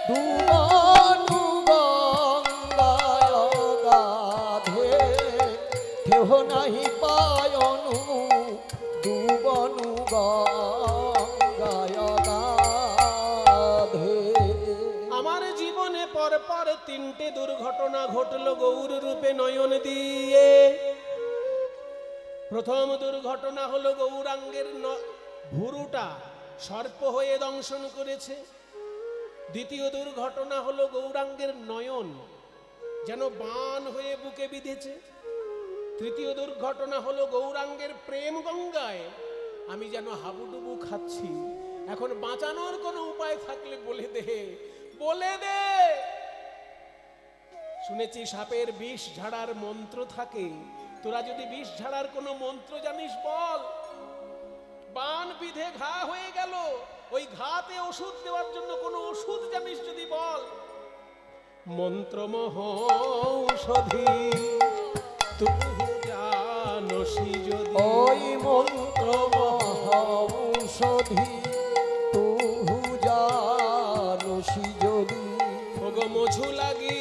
ডুবানু গঙ্গায় গাধে কেহ নাহি পায়নু, ডুবনু গঙ্গায় গাধে। আমার জীবনে পর পর তিনটে দুর্ঘটনা ঘটলো গৌর রূপে নয়ন দিয়ে। প্রথম দুর্ঘটনা হলো গৌরাঙ্গের ভুরুটা সর্প হয়ে দংশন করেছে। দ্বিতীয় দুর্ঘটনা হলো গৌরাঙ্গের নয়ন যেন বাণ হয়ে বুকে বিঁধেছে। তৃতীয় দুর্ঘটনা হলো গৌরাঙ্গের প্রেম গঙ্গায় আমি যেন হাবুডুবু খাচ্ছি। এখন বাঁচানোর কোনো উপায় থাকলে বলে দে, বলে দে। শুনেছি সাপের বিষ ঝাড়ার মন্ত্র থাকে, তোরা যদি বিষ ঝাড়ার কোনো মন্ত্র জানিস বল। বান বিধে ঘা হয়ে গেল, ওই ঘাতে ওষুধ দেওয়ার জন্য কোনো ওষুধ জানিস যদি বল। মন্ত্রমহ ঔষধি তুমি জানসি যদি, ওই মন্ত্র মহৌষধি তুহু জানসি যদি, ওগো মঝু লাগি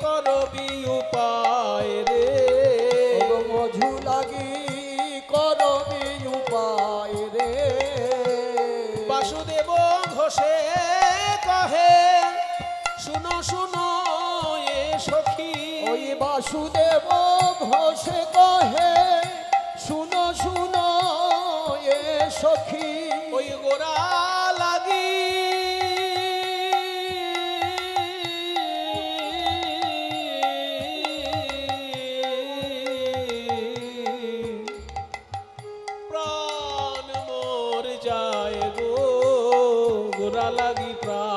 করবি উপায় রে, ওগো মঝু লাগি করবি উপায় রে। বাসুদেব ঘোষে কহে শুনো শুনো এ সখী, ওই বাসুদেব ঘোষে কহে শুনো শুনো এ সখী, ওই গোরা লাগি প্রাণ মোর যায় গো, গোরা লাগি প্রাণ।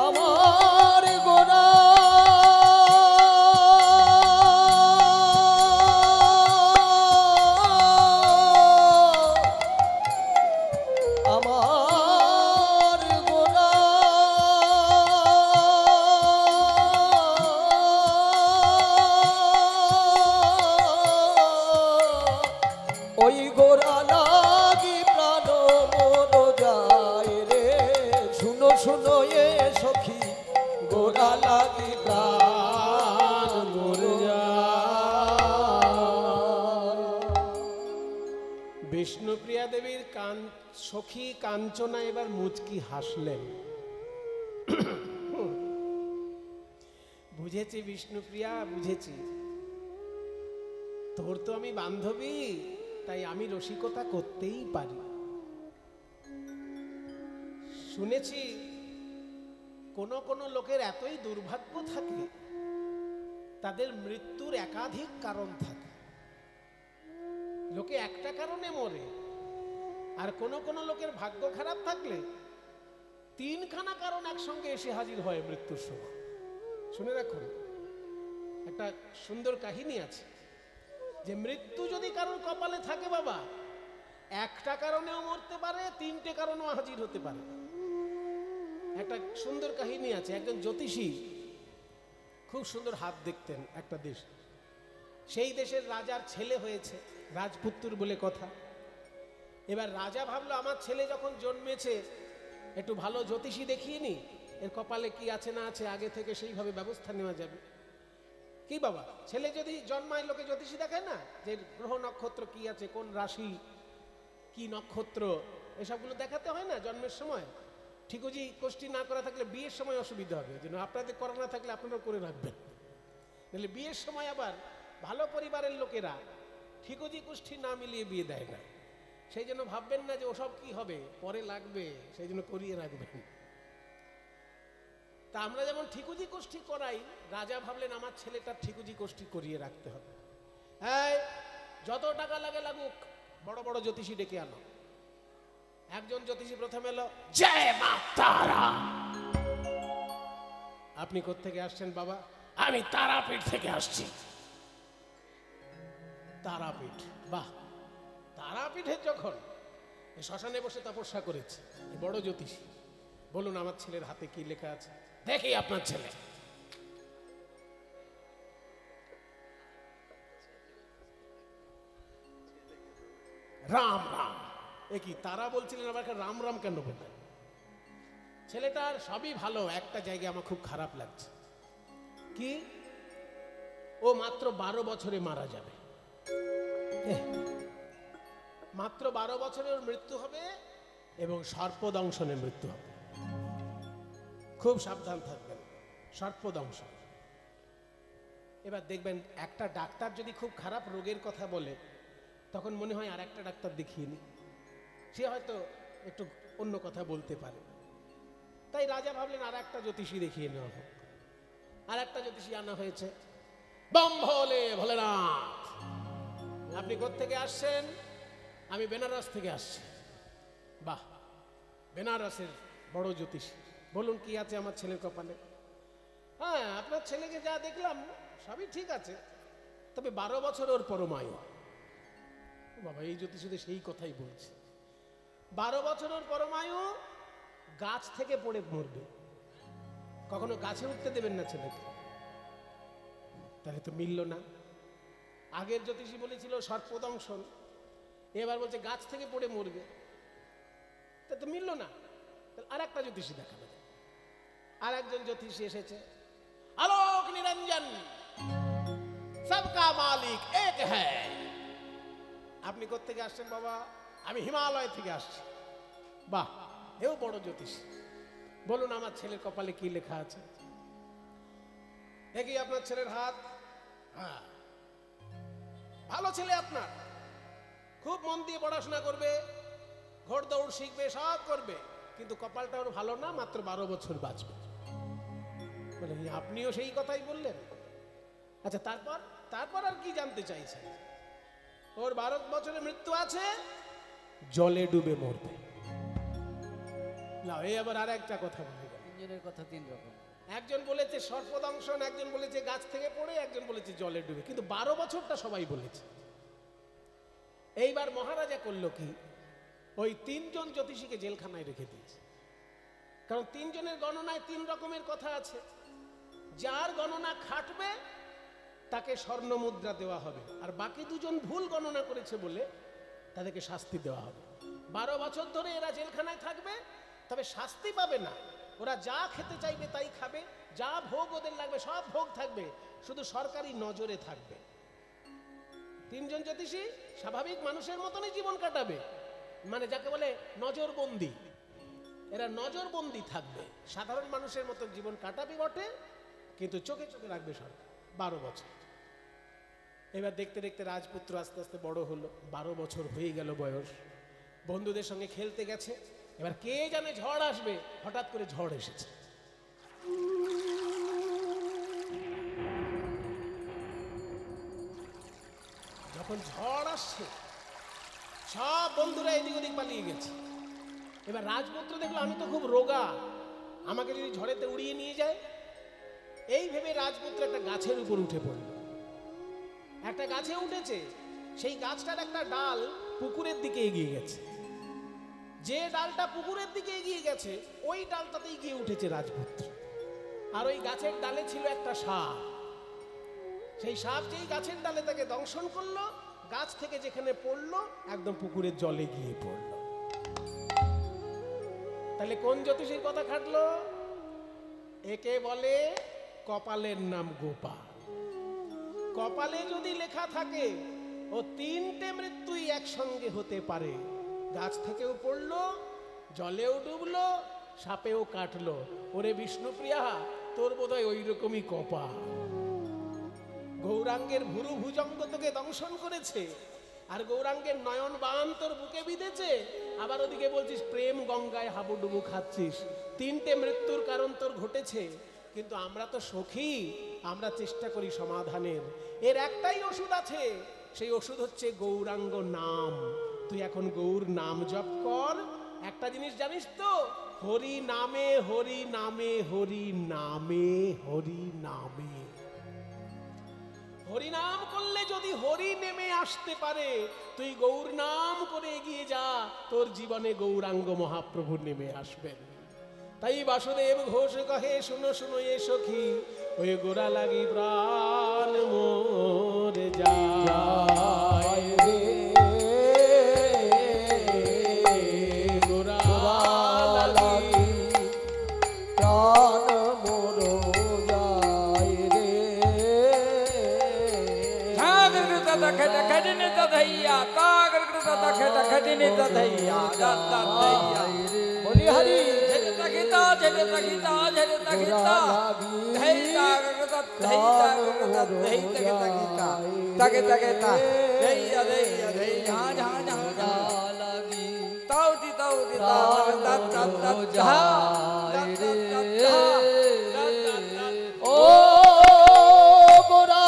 আমার গোরা আমার গোরা ওই গোরা লাগি প্রাণ মন যায় রে, শুনো শুনো এ সখী গোরা লাগি প্রাণ মন যায়। বিষ্ণুপ্রিয়া দেবীর সখী কাঞ্চনা এবার মুচকি হাসলেন। বুঝেছি বিষ্ণুপ্রিয়া, বুঝেছি, তোর তো আমি বান্ধবী, তাই আমি রসিকতা করতেই পারি। শুনেছি কোন কোন লোকের এতই দুর্ভাগ্য থাকে, তাদের মৃত্যুর একাধিক কারণ থাকে। লোকে একটা কারণে মরে, আর কোন কোন লোকের ভাগ্য খারাপ থাকলে তিনখানা কারণ একসঙ্গে এসে হাজির হয় মৃত্যুর সময়। শুনে রাখুন, একটা সুন্দর কাহিনী আছে যে মৃত্যু যদি কারোর কপালে থাকে বাবা, একটা কারণেও মরতে পারে, তিনটে কারণেও হাজির হতে পারে। একটা সুন্দর কাহিনী আছে, একজন জ্যোতিষী খুব সুন্দর হাত দেখতেন একটা দেশ, সেই দেশের রাজার ছেলে হয়েছে, রাজপুত্র বলে কথা। এবার রাজা ভাবলো আমার ছেলে যখন জন্মেছে একটু ভালো জ্যোতিষী দেখিয়ে নি, এর কপালে কি আছে না আছে আগে থেকে সেইভাবে ব্যবস্থা নেওয়া যাবে। কি বাবা, ছেলে যদি জন্মায় লোকে জ্যোতিষী দেখায় না, যে গ্রহ নক্ষত্র কি আছে, কোন রাশি কি নক্ষত্র, এসবগুলো দেখাতে হয় না জন্মের সময়। ঠিকুজি কোষ্ঠী না করা থাকলে বিয়ের সময় অসুবিধা হবে, যেন আপনাদের করা না থাকলে আপনারা করে রাখবেন, নাহলে বিয়ের সময় আবার ভালো পরিবারের লোকেরা ঠিকুজি কোষ্ঠী না মিলিয়ে বিয়ে দেয় না। সেই জন্য ভাববেন না যে ওসব কি হবে, পরে লাগবে, সেই জন্য করিয়ে রাখবেন। তা আমরা যেমন ঠিকুজি কোষ্ঠী করাই, রাজা ভাবলেন আমার ছেলেটার ঠিকুজি কোষ্ঠী করিয়ে রাখতে হবে। হ্যাঁ, যত টাকা লাগে লাগুক, বড় বড় জ্যোতিষী ডেকে আনো। একজন জ্যোতিষী প্রথম এলো, জয় মা তারা। আপনি কোত্থেকে আসছেন বাবা? আমি তারাপীঠ থেকে আসছি। তারাপীঠ, বাহ। তারাপীঠের যখন শ্মশানে বসে তপস্যা করেছে বড় জ্যোতিষী, বলুন আমার ছেলের হাতে কি লেখা আছে দেখি। আপনার ছেলে রাম রাম। এ কি তারা বলছিলেন, আবার রাম রাম কেন বললেন? ছেলেটার সবই ভালো, একটা জায়গায় আমার খুব খারাপ লাগছে। কি? ও মাত্র 12 বছরে মারা যাবে। মাত্র 12 বছরে ওর মৃত্যু হবে এবং সর্পদংশনে মৃত্যু হবে। খুব সাবধান থাকবেন, সর্পদংশন। এবার দেখবেন একটা ডাক্তার যদি খুব খারাপ রোগের কথা বলে, তখন মনে হয় আর একটা ডাক্তার দেখিয়ে নি, সে হয়তো একটু অন্য কথা বলতে পারে। তাই রাজা ভাবলেন আর একটা জ্যোতিষী দেখিয়ে নেওয়া হোক। আর একটা জ্যোতিষী আনা হয়েছে। বম ভোলে ভোলেনাথ। আপনি কোত্থেকে আসছেন? আমি বেনারস থেকে আসছি। বাহ, বেনারসের বড় জ্যোতিষী, বলুন কি আছে আমার ছেলের কপালে? হ্যাঁ, আপনার ছেলেকে যা দেখলাম সবই ঠিক আছে, তবে 12 বছর ওর পরমায়ু। বাবা, এই জ্যোতিষীদের সেই কথাই বলছে, 12 বছর ওর পরমায়ু, গাছ থেকে পড়ে মরবে। কখনো গাছে উঠতে দেবেন না ছেলেকে, তাহলে তো মিলল না। আগের জ্যোতিষী বলেছিল সর্পদংশন, এবার বলছে গাছ থেকে পড়ে মরবে, তা তো মিলল না। আর একটা জ্যোতিষী দেখাবে। আর একজন জ্যোতিষী এসেছে, আলোক নিরঞ্জন, সবকা মালিক এক হ্যায়। আপনি কোত্থেকে আসছেন বাবা? আমি হিমালয় থেকে আসছি। বাহ, এও বড় জ্যোতিষী। বলুন আমার ছেলের কপালে কি লেখা আছে? দেখি আপনার ছেলের হাত। হ্যাঁ, ভালো ছেলে আপনার, খুব মন দিয়ে পড়াশোনা করবে, ঘোড়দৌড় শিখবে, সব করবে, কিন্তু কপালটা ওর ভালো না, মাত্র 12 বছর বাঁচবে। বলে আপনিও সেই কথাই বললেন। আচ্ছা, তারপর আর কি জানতে চাইছেন? ওর 12 বছরের মৃত্যু আছে, জলে ডুবে মরবে। না, এই আবার আর একটা কথা বলে গেল। তিনজনের কথা তিন রকম। একজন বলেছে সর্পদংশন, একজন বলেছে গাছ থেকে পড়ে, একজন বলেছে জলে ডুবে, কিন্তু 12 বছরটা সবাই বলেছে। এইবার মহারাজা করলো কি, ওই 3 জন জ্যোতিষীকে জেলখানায় রেখে দিয়েছে। কারণ 3 জনের গণনায় 3 রকমের কথা আছে। যার গণনা খাটবে তাকে স্বর্ণ মুদ্রা দেওয়া হবে, আর বাকি 2 জন ভুল গণনা করেছে বলে তাদেরকে শাস্তি দেওয়া হবে। 12 বছর ধরে এরা জেলখানায় থাকবে, তবে শাস্তি পাবে না। ওরা যা খেতে চাইবে তাই খাবে, যা ভোগ ওদের লাগবে সব ভোগ থাকবে, শুধু সরকারি নজরে থাকবে। 3 জন জ্যোতিষী স্বাভাবিক মানুষের মতনই জীবন কাটাবে, মানে যাকে বলে নজরবন্দি। এরা নজরবন্দি থাকবে, সাধারণ মানুষের মতো জীবন কাটাবে বটে, কিন্তু চোখে চোখে রাখবে সরকার। 12 বছর। এবার দেখতে দেখতে রাজপুত্র আস্তে আস্তে বড় হলো, 12 বছর হয়ে গেল বয়স। বন্ধুদের সঙ্গে খেলতে গেছে, এবার কে জানে ঝড় আসবে, হঠাৎ করে ঝড় এসেছে। যখন ঝড় আসছে, সব বন্ধুরা এদিক ওদিক পালিয়ে গেছে। এবার রাজপুত্র দেখলো আমি তো খুব রোগা, আমাকে যদি ঝড়েতে উড়িয়ে নিয়ে যায়, এই ভেবে রাজপুত্র একটা গাছের উপর উঠে পড়ল। একটা গাছে উঠেছে, সেই গাছটার একটা ডাল পুকুরের দিকে এগিয়ে গেছে। যে ডালটা পুকুরের দিকে এগিয়ে গেছে, ওই ডালটাতেই গিয়ে উঠেছে রাজপুত্র। আর ওই গাছের ডালে ছিল একটা সাপ। সেই সাপ যেই গাছের ডালে তাকে দংশন করলো, গাছ থেকে যেখানে পড়লো একদম পুকুরের জলে গিয়ে পড়লো। তাহলে কোন জ্যোতিষীর কথা খাটলো? একে বলে কপালের নাম গোপাল। কপালে যদি লেখা থাকে ও তিনটে মৃত্যুই একসঙ্গে হতে পারে, গাছ থেকেও পড়লো, জলেও ডুবলো, সাপেও কাটলো। ওরে বিষ্ণুপ্রিয়া, তোর বোধহয় ওই রকমই কপাল। গৌরাঙ্গের ভুরু ভুজঙ্গ তোকে দংশন করেছে, আর গৌরাঙ্গের নয়ন বান তোর বুকে বিঁধেছে, আবার ওদিকে বলছিস প্রেম গঙ্গায় হাবুডুবু খাচ্ছিস। তিনটে মৃত্যুর কারণ তোর ঘটেছে, কিন্তু আমরা তো সখী, আমরা চেষ্টা করি সমাধানের। এর একটাই ওষুধ আছে, সেই ওষুধ হচ্ছে গৌরাঙ্গ নাম। তুই এখন গৌর নাম জপ কর। একটা জিনিস জানিস তো, হরি নামে হরি নামে হরি নামে হরি নামে। হরি নাম করলে যদি হরি নেমে আসতে পারে, তুই গৌর নাম করে এগিয়ে যা, তোর জীবনে গৌরাঙ্গ মহাপ্রভু নেমে আসবেন। তাই বাসুদেব ঘোষ কহে, শুনো শুনো এ সখী, ওই গোরা লাগি প্রাণ মোর যায় রে, গোরা লাগি প্রাণ মোর যায় রে। ठाकर कृता खेटा खेटने तधैया, ताकर कृता खेटा खेटने तधैया, दाता दैया। बोली हरि झटे तकिता झटे तकिता झटे तकिता, धै ताकर कृता धै ताकर कृता धै तकिता तके तकिता दैया दैया दैया जहाँ जहाँ जहाँ लगी ताउती ताउती तावर दाता दाता ओ गोरा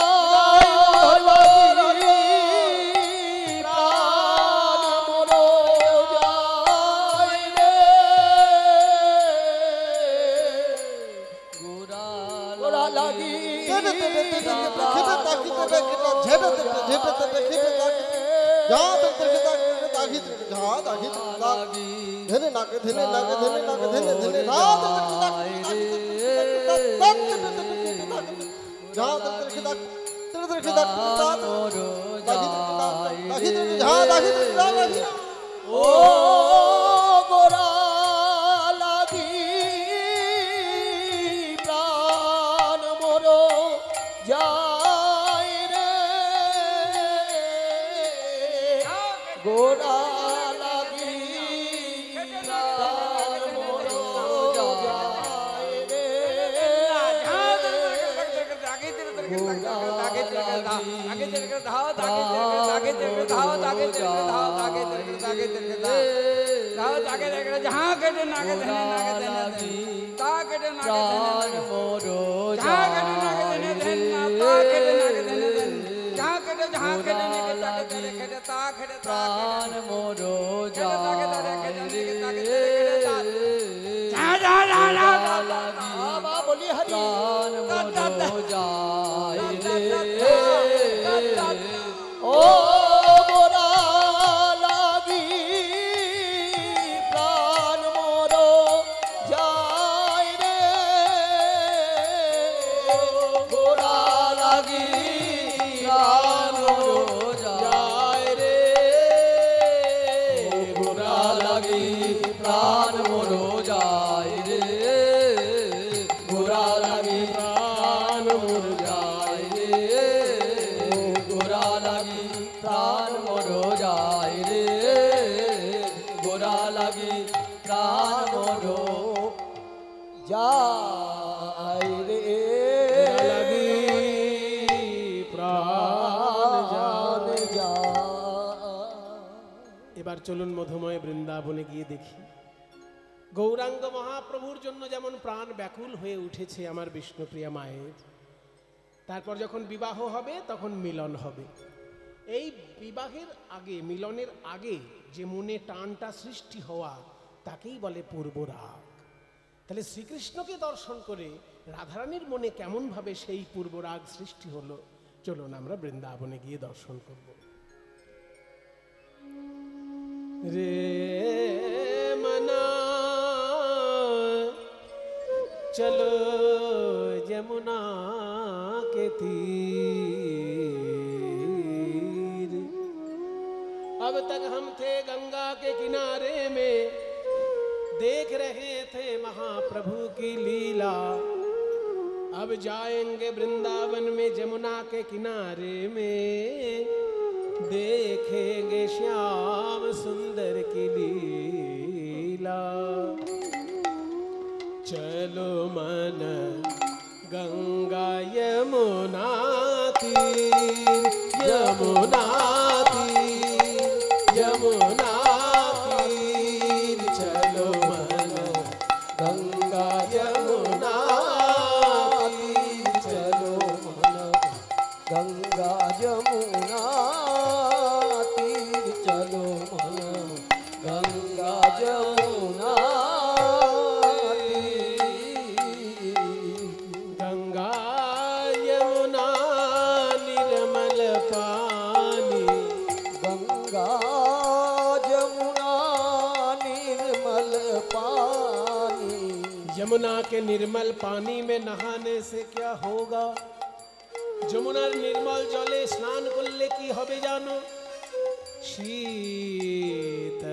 এবার চলুন মধুময় বৃন্দাবনে গিয়ে দেখি গৌরাঙ্গ মহাপ্রভুর জন্য যেমন প্রাণ ব্যাকুল হয়ে উঠেছে আমার বিষ্ণুপ্রিয়া মায়ের। তারপর যখন বিবাহ হবে তখন মিলন হবে। এই বিবাহের আগে, মিলনের আগে যে মনে টানটা সৃষ্টি হওয়া, তাকেই বলে পূর্বরাগ। তাহলে শ্রীকৃষ্ণকে দর্শন করে রাধারানীর মনে কেমনভাবে সেই পূর্বরাগ সৃষ্টি হলো, চলুন আমরা বৃন্দাবনে গিয়ে দর্শন করব। রে মনা चलो यमुना के तीर, अब तक हम थे गंगा के किनारे में, देख रहे थे महाप्रभु की लीला। अब जाएंगे वृंदावन में जमुना के किनारे में, देखेंगे श्याम सुंदर की लीला। चलो मन गंगा यमुना तीर, यमुना तीर, यमुना तीर। चलो मन गंगा यमुना तीर, चलो मन गंगा यमुना तीर, चलो मन गंगा यमुना गंगा यमुना निर्मल पानी, गंगा यमुना निर्मल पानी। यमुना के निर्मल पानी में नहाने से क्या होगा? যমুনার নির্মল জলে স্নান করলে কি হবে জানো? শীতল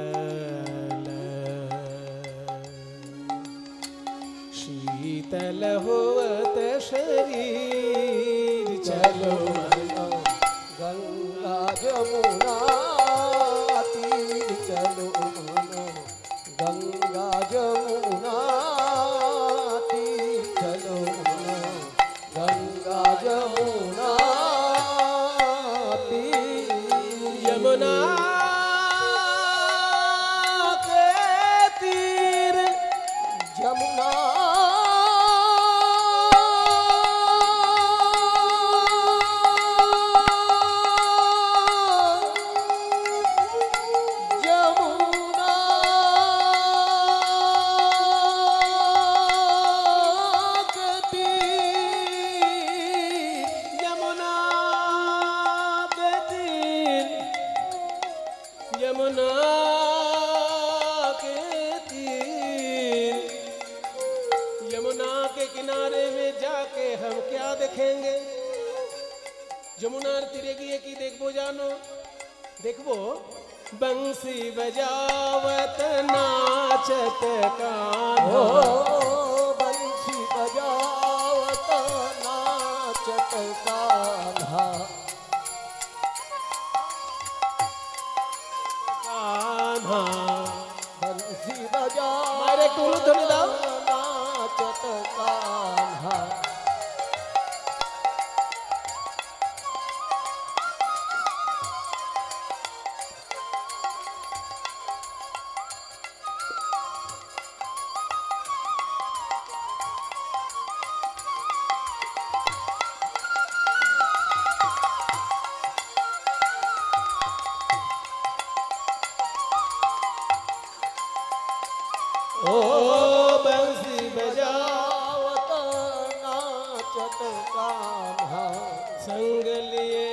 শীতল होवत शरीर। चलो गंगा यमुना तीर, चलो मन गंगा यमुना तीर, चलो मन गंगा यमुना तीर। यमुना के तीर, यमुना यमुना के तीर, यमुना के किनारे में जाके हम क्या देखेंगे? যমুনার তীরে গিয়ে কি দেখবো জানো? দেখবো बंसी बजावत नाचत कान्हा, बंसी बजावत नाचत कान्हा। कान्हा बंसी बजा मारे टूलू धुनी दाओ। नाचत कान्हा। ओ बंसी बजावत नाचत कान्हा। संग लिए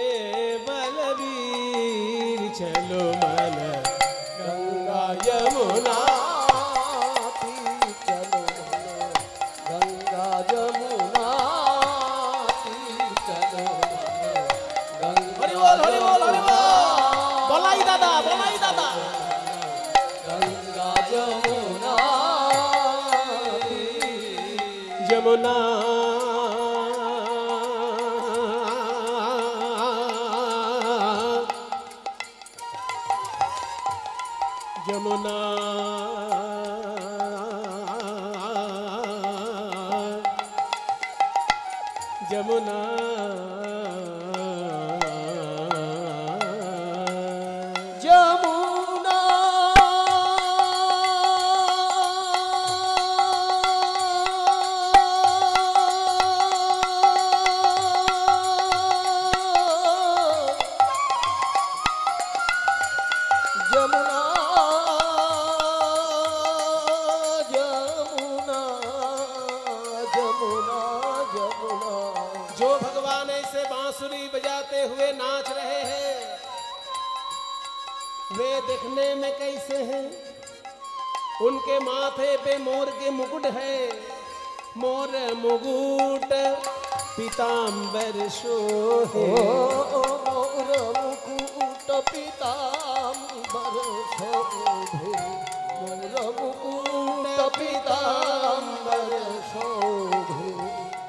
बलवीर, चलो मन गंगा यमुना तीर, चलो मन गंगा यमुना तीर, चलो मन गंगा। हरि बोल हरि बोल हरि बोल। बलाई दादा बलाई दादा। गंगा यमुना यमुना यमुना यमुना यमुना यमुना यमुना यमुना यमुना। जो भगवान ऐसे बांसुरी बजाते हुए नाच रहे हैं, वे दिखने में कैसे हैं? उनके माथे पे मोर के मुकुट है, मोर मुकुट पीतांबर शोहे। मोर मुकुट पीतांबर शोभे, मोर मुकुट पीतांबर शोभे।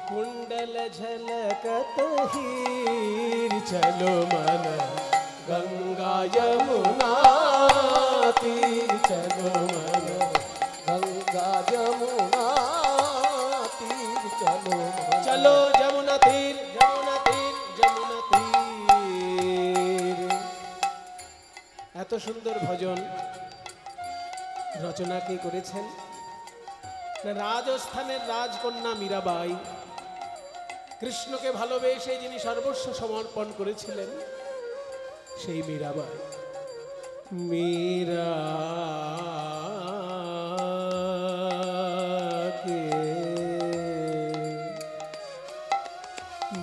कुंडल झलकत हीर चलो मन गंगा यमुना तीर चलो मन गंगा जमुना तीर चलो चलो যমুনা তীর যমুনা তীর যমুনা তীর। এত সুন্দর ভজন রচনা কে করেছেন? না রাজস্থানের রাজকন্যা মীরাবাই। কৃষ্ণকে ভালোবেসে যিনি সর্বস্ব সমর্পণ করেছিলেন সেই মীরাবাই। মীরা কে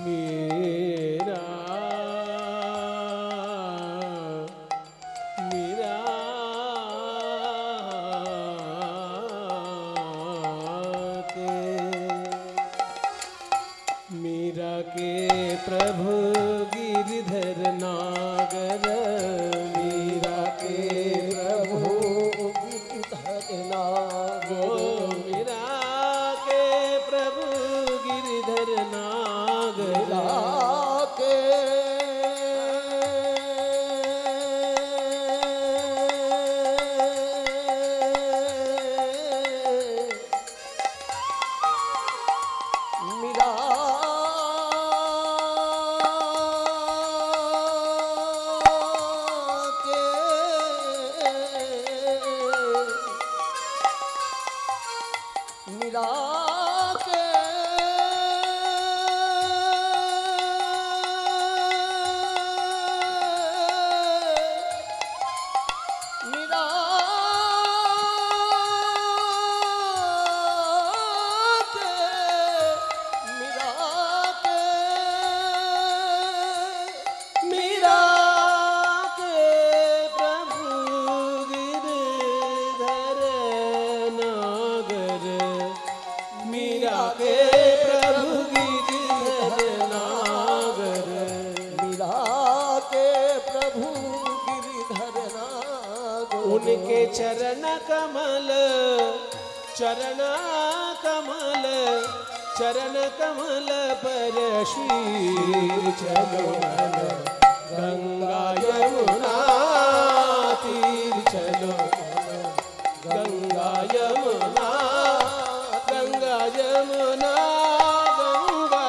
মীরা মীরা কে मीरा के प्रभु गिरधर नागर मीरा के प्रभु गिरधर नागर मीरा के प्रभु गिरधर नागर के मीरा मीरा के मीरा के मीरा के मीरा के प्रभु गिरधर नागर मीरा के प्रभु गिरधर नागर मीरा के प्रभु गिरधर नागर उनके चरण कमल चरण कमल चरण कमल पर शीर चलो मन गंगा यमुना तीर चलो मन गंगा यमुना गंगा यमुना गंगा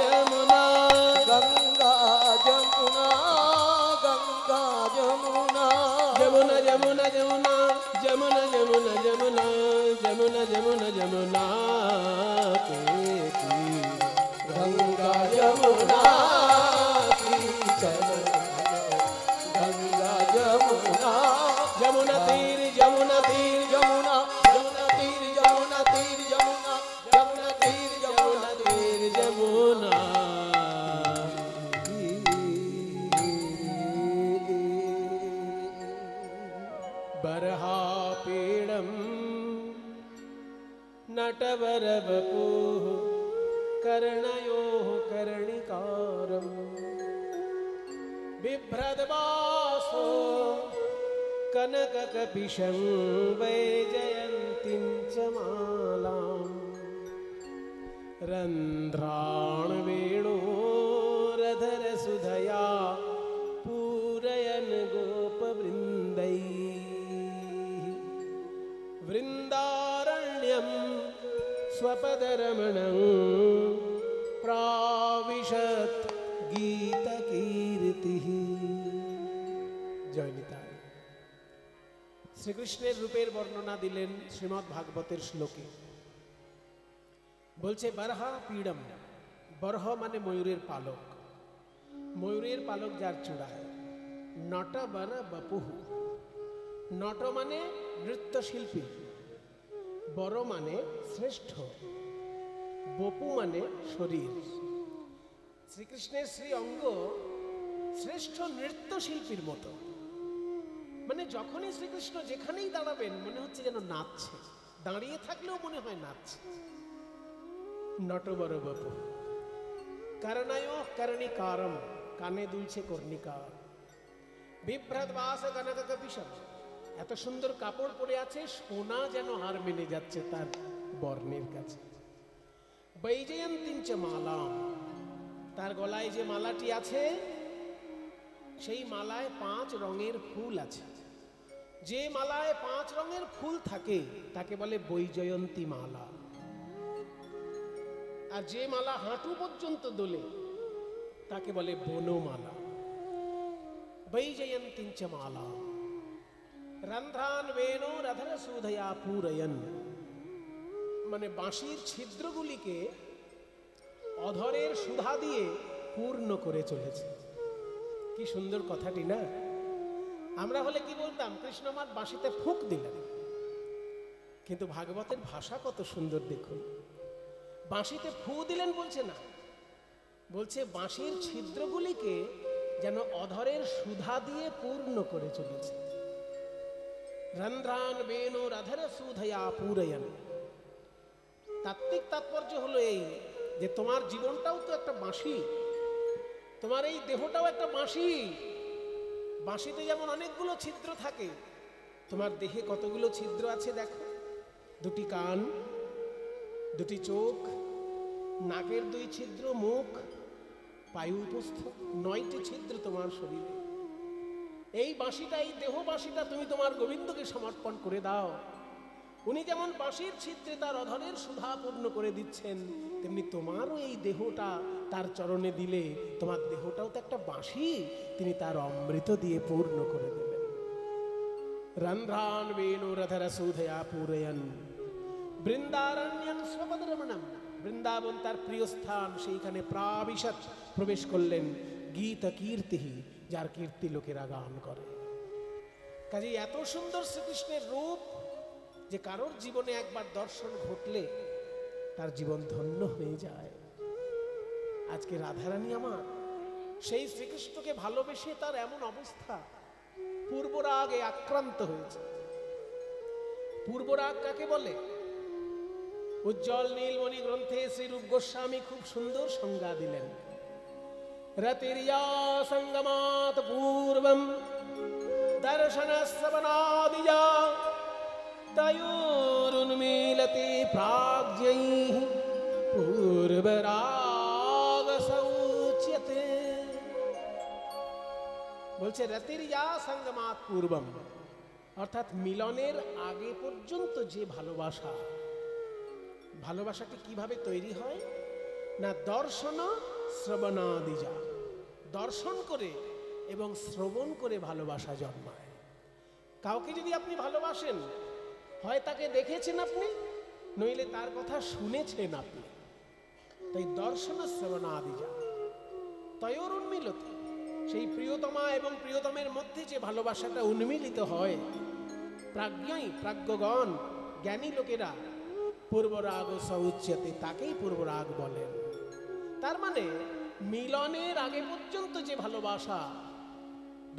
यमुना गंगा जमुना गंगा जमुना जमुना जमुना जमुना जमुना जमुना जमुना जमुना जमुना जमुना के तीर गंगा यमुना तीर चलो गंगा यमुना जमुना तीर जमुना तीर जमुना जमुना तीर जमुना तीर जमुना जमुना तीर जमुना तीर जमुना बरहा पीड़म नटवरवपुः कर्णयोः कर्णिकारम् बिभ्रद्वासो कनककपिशं वैजयन्तीं च मालाम् रन्ध्राणवेणोरधरसुधया पूरयन् गोपवृन्दैः वृन्दारण्यं स्वपदरमणं प्राविशत् गीतकीर्तिः। জয় নিতাই। শ্রীকৃষ্ণের রূপের বর্ণনা দিলেন শ্রীমদ্ ভাগবতের শ্লোকে। বলছে বরহা পীড়ম, বরহ মানে ময়ূরের পালক, ময়ূরের পালক যার চূড়ায়। নট বর বপুহু, নট মানে নৃত্যশিল্পী, বড় মানে শ্রেষ্ঠ, বপু মানে শরীর। শ্রীকৃষ্ণের শ্রী অঙ্গ শ্রেষ্ঠ নৃত্যশিল্পীর মতো, মানে যখনই শ্রীকৃষ্ণ যেখানেই দাঁড়াবেন মনে হচ্ছে যেন নাচছে, দাঁড়িয়ে থাকলেও মনে হয় নাচছে। নটবর বপু করণায় কর্ণিকারম, কানে দুলছে কর্ণিকা। বিভ্রদ্বাস কনক কপিশম, এত সুন্দর কাপড় পরে আছে, সোনা যেন হার মেনে যাচ্ছে তার বর্ণের কাছে। বৈজয়ন্তীঞ্চ মালাম, তার গলায় যে মালাটি আছে সেই মালায় 5 রঙের ফুল আছে। যে মালায় 5 রঙের ফুল থাকে তাকে বলে বৈজয়ন্তী মালা। আর যে মালা হাঁটু পর্যন্ত দোলে তাকে বলে বনমালা। বৈজয়ন্তীঞ্চ মালা রন্ধ্রান বেণো রধর সুধয়া পূরয়ন, মানে বাঁশির ছিদ্রগুলিকে অধরের সুধা দিয়ে পূর্ণ করে চলেছে। কি সুন্দর কথাটি না? আমরা হলে কি বলতাম, কৃষ্ণ আমার বাঁশিতে ফুঁক দিলেন। কিন্তু ভাগবতের ভাষা কত সুন্দর দেখুন। বাঁশিতে ফু দিলেন বলছে না, বলছে বাঁশির ছিদ্রগুলিকে যেন অধরের সুধা দিয়ে পূর্ণ করে চলেছে। রন্ধ্রান বেণো রধর সুধয়া পূরয়ন। তাত্ত্বিক তাৎপর্য হলো এই যে তোমার জীবনটাও তো একটা বাঁশি, তোমার এই দেহটাও একটা বাঁশি। বাঁশিতে যেমন অনেকগুলো ছিদ্র থাকে, তোমার দেহে কতগুলো ছিদ্র আছে দেখো। 2টি কান, 2টি চোখ, নাকের 2 ছিদ্র, মুখ, পায়ু উপস্থ, 9টি ছিদ্র তোমার শরীরে। এই বাঁশিটা, এই দেহ বাঁশিটা তুমি তোমার গোবিন্দকে সমর্পণ করে দাও। উনি যেমন বাঁশির ছিদ্রে তার অধরের সুধা পূর্ণ করে দিচ্ছেন, তেমনি তোমারও এই দেহটা তার চরণে দিলে তোমার দেহটাও তো একটা বাঁশি, তিনি তার অমৃত দিয়ে পূর্ণ করে দেবেন। রন্ধ্রান বেণো রধর সুধয়া পূরয়ন বৃন্দারণ্যং স্বপদরমণম। বৃন্দাবন তার প্রিয় স্থান, সেইখানে প্রাবিশৎ প্রবেশ করলেন গীত কীর্তি, যার কীর্তি লোকেরা গান করে। কাজে এত সুন্দর শ্রীকৃষ্ণের রূপ যে কারোর জীবনে একবার দর্শন ঘটলে তার জীবন ধন্য হয়ে যায়। আজকে রাধারানী আমার সেই শ্রীকৃষ্ণকে ভালোবেসে তার এমন অবস্থা, পূর্বরাগে আক্রান্ত হয়েছে। পূর্বরাগ কাকে বলে? উজ্জ্বল নীলমণি গ্রন্থে শ্রীরূপ গোস্বামী খুব সুন্দর সংজ্ঞা দিলেন। রতির্যা সঙ্গমাত পূর্বম দর্শন শ্রবণাদিজা তয়োরুন্মীলতে প্রাজ্ঞৈঃ পূর্বরাগ সৌচ্যতে। বলছে রতির্যা সঙ্গমাত পূর্বম, অর্থাৎ মিলনের আগে পর্যন্ত যে ভালোবাসা, ভালোবাসাটি কিভাবে তৈরি হয় না? দর্শন শ্রবণাদিজা, দর্শন করে এবং শ্রবণ করে ভালোবাসা জন্মায়। কাউকে যদি আপনি ভালোবাসেন, হয় তাকে দেখেছেন আপনি, নইলে তার কথা শুনেছেন আপনি। তাই দর্শন শ্রবণাদিজা তয়োর উন্মিলিত, সেই প্রিয়তমা এবং প্রিয়তমের মধ্যে যে ভালোবাসাটা উন্মিলিত হয়, প্রাজ্ঞই প্রাজ্ঞগণ জ্ঞানী লোকেরা পূর্বরাগ সৌচ্যতে, তাকেই পূর্বরাগ বলেন। তার মানে মিলনের আগে পর্যন্ত যে ভালোবাসা,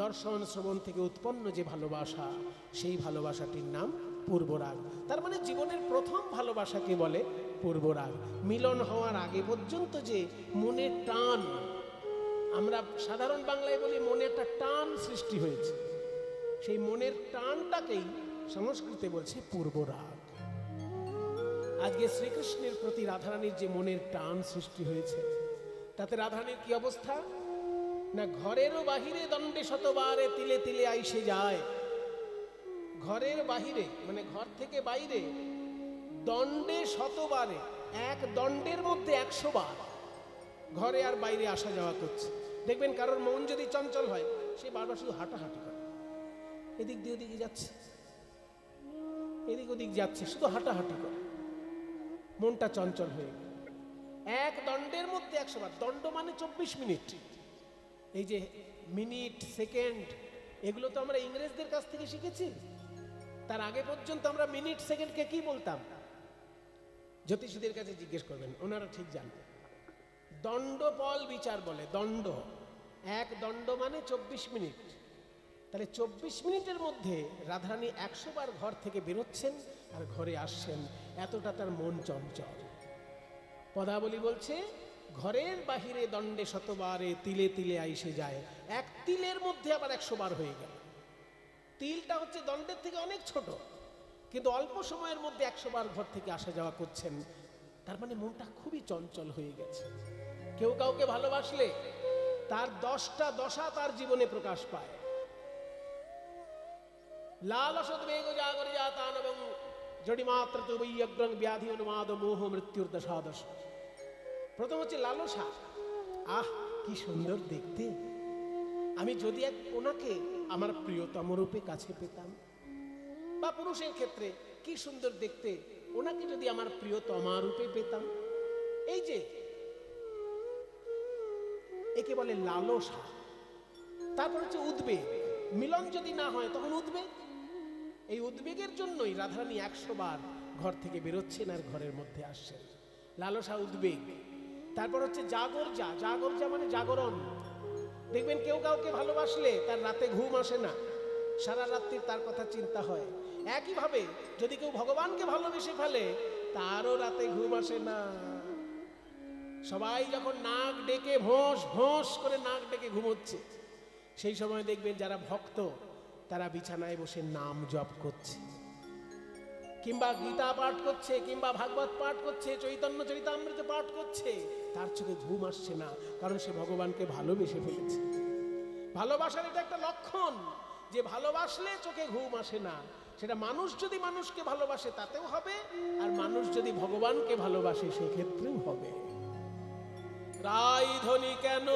দর্শন শ্রবণ থেকে উৎপন্ন যে ভালোবাসা, সেই ভালোবাসাটির নাম পূর্বরাগ। তার মানে জীবনের প্রথম ভালোবাসাকে বলে পূর্বরাগ। মিলন হওয়ার আগে পর্যন্ত যে মনের টান, আমরা সাধারণ বাংলায় বলি মনে একটা টান সৃষ্টি হয়েছে, সেই মনের টানটাকেই সংস্কৃতে বলছে পূর্বরাগ। আজকে শ্রীকৃষ্ণের প্রতি রাধারানীর যে মনের টান সৃষ্টি হয়েছে, তাতে রাধারানীর কি অবস্থা না? ঘরেরও বাহিরে দণ্ডে শতবারে তিলে তিলে আইসে যায়। ঘরের বাহিরে মানে ঘর থেকে বাইরে দণ্ডে শতবারে, এক দণ্ডের মধ্যে 100 বার ঘরে আর বাইরে আসা যাওয়া করছে। দেখবেন কারোর মন যদি চঞ্চল হয়, সে বারবার শুধু হাঁটাহাঁটি করে, এদিক দিয়ে ওদিকে যাচ্ছে, এদিক ওদিক যাচ্ছে, শুধু হাঁটাহাঁটি করে, মনটা চঞ্চল হয়ে গেল। এক দণ্ডের মধ্যে 100 বার। দণ্ড মানে 24 মিনিট। এই যে মিনিট, সেকেন্ড, এগুলো তো আমরা ইংরেজদের কাছ থেকে শিখেছি। তার আগে পর্যন্ত আমরা মিনিট সেকেন্ডকে কি বলতাম? জ্যোতিষীদের কাছে জিজ্ঞেস করবেন, ওনারা ঠিক জানবেন। দণ্ডপল বিচার বলে। দণ্ড, এক দণ্ড মানে 24 মিনিট। তাহলে 24 মিনিটের মধ্যে রাধারানী 100 বার ঘর থেকে বেরোচ্ছেন আর ঘরে আসছেন, এতটা তার মন চঞ্চল। পদাবলী বলছে ঘরের বাহিরে দণ্ডে শতবারে তিলে তিলে আইসে যায়। এক তিলের মধ্যে আবার 100 বার হয়ে গেল। তিলটা হচ্ছে দণ্ডের থেকে অনেক ছোট, কিন্তু অল্প সময়ের মধ্যে 100 বার ঘর থেকে আসা যাওয়া করছেন। তার মানে মনটা খুবই চঞ্চল হয়ে গেছে। কেউ কাউকে ভালোবাসলে তার 10টা দশা তার জীবনে প্রকাশ পায়। লালসদ বেগ জাগর জাতান এবং জড়িমাত্র তো বৈয়গ্রং ব্যাধি অনুমাদ মোহ মৃত্যুর দশাদশ। প্রথম হচ্ছে লালসা। আহ কি সুন্দর দেখতে, আমি যদি ওনাকে আমার প্রিয়তম রূপে কাছে পেতাম। বা পুরুষের ক্ষেত্রে কি সুন্দর দেখতে, ওনাকে যদি আমার প্রিয়তমা রূপে পেতাম। এই যে একে বলে লালসা। তারপর হচ্ছে উদ্বেগ। মিলন যদি না হয় তখন উদ্বেগ। এই উদ্বেগের জন্যই রাধারানী 100 বার ঘর থেকে বেরোচ্ছেন আর ঘরের মধ্যে আসছেন। লালসা, উদ্বেগ। তারপর হচ্ছে জাগরজা। জাগরজা মানে জাগরণ। দেখবেন কেউ কাউকে ভালোবাসলে তার রাতে ঘুম আসে না, সারা রাত্রি তার কথা চিন্তা হয়। একইভাবে যদি কেউ ভগবানকে ভালোবেসে ফেলে তারও রাতে ঘুম আসে না। সবাই যখন নাক ডেকে ভোঁস ভোঁস করে নাক ডেকে ঘুমোচ্ছে, সেই সময় দেখবেন যারা ভক্ত তারা বিছানায় বসে নাম জপ করছে, কিংবা গীতা পাঠ করছে, কিংবা ভাগবত পাঠ করছে, চৈতন্য চরিতামৃত পাঠ করছে। তার চোখে ঘুম আসছে না, কারণ সে ভগবানকে ভালোবেসে ফেলেছে। ভালোবাসার এটা একটা লক্ষণ যে ভালোবাসলে চোখে ঘুম আসে না। সেটা মানুষ যদি মানুষকে ভালোবাসে তাতেও হবে, আর মানুষ যদি ভগবানকে ভালোবাসে সেক্ষেত্রেও হবে। রাইধনী কেন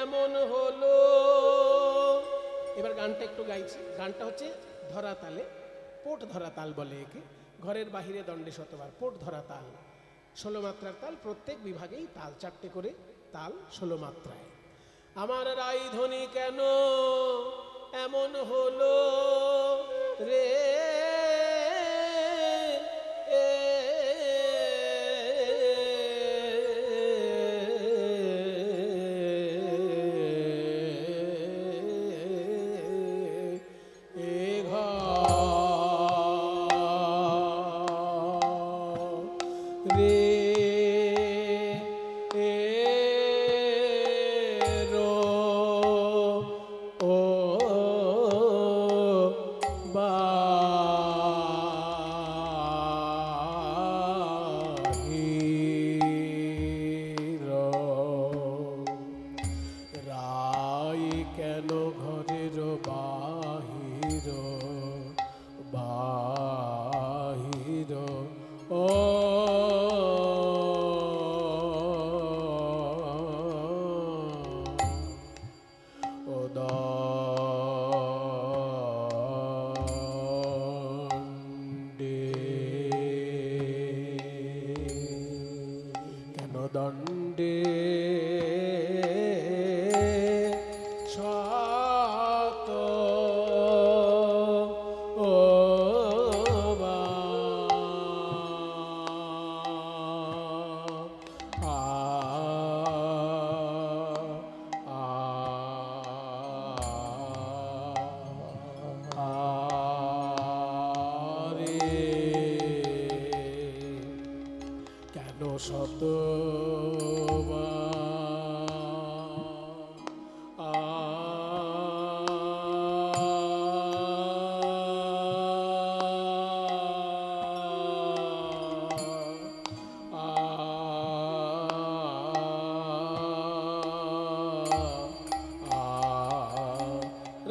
এমন হলো। এবার গানটা একটু গাইছি। গানটা হচ্ছে ধরা তালে, পোট ধরা তাল বলে একে। ঘরের বাহিরে দণ্ডে শতবার, পোট ধরা তাল। 16 মাত্রার তাল, প্রত্যেক বিভাগেই তাল, 4টে করে তাল 16 মাত্রায়। আমার রাইধনী কেন এমন হলো রে, দণ্ডে শত কেন শত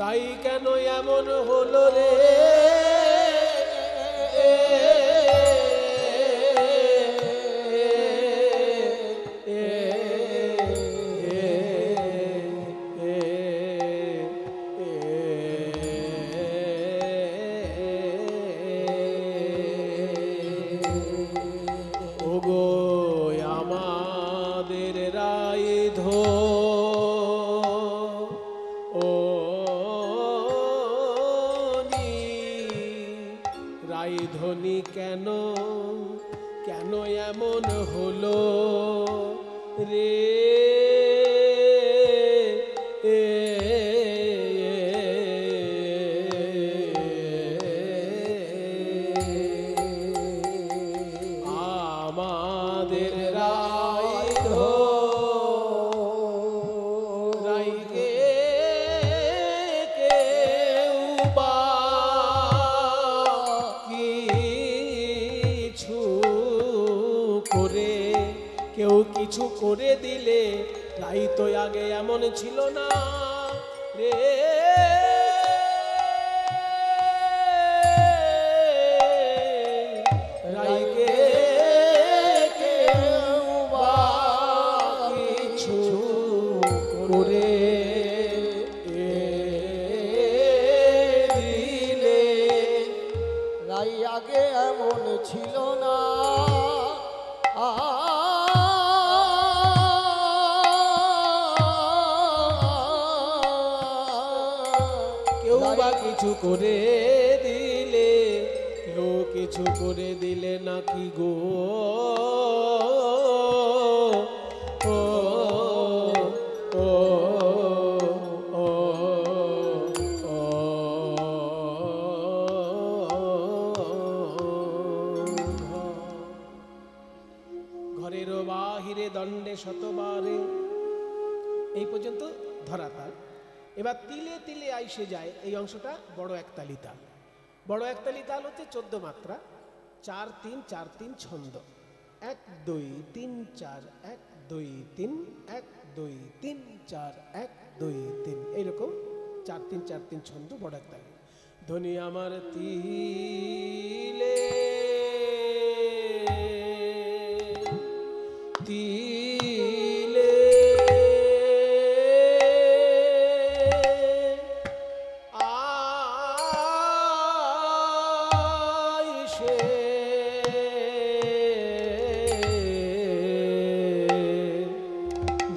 রাই কেন এমন হলো রে, ওগো আমাদের রাইধো রাইধনী কেন কেন এমন হলো রে, আমাদের রাইধো রাইকে কেউ বা কিছু করে কেউ কিছু করে দিলে রাই তো আগে এমন ছিল না রে রাইকে কেউ বা কিছু করে দিলে রাই আগে এমন ছিল না কেউ বা কিছু করে দিলে কেউ কিছু করে দিলে নাকি গো ও ও ও ঘরের বাহিরে দণ্ডে শতবারে এই পর্যন্ত ধরাতাল। এবার তিলে তিলে আইসে যায় এই অংশটা বড় একতালি তাল। বড় একতালি তাল হচ্ছে 14 মাত্রা, 4-3-4-3 ছন্দ, 1-2-3-4 1-2-3 1-2-3-4 1-2-3 এইরকম 4-3-4-3 ছন্দ বড় একতালি। ধ্বনি আমার তিলে তিলে আইসে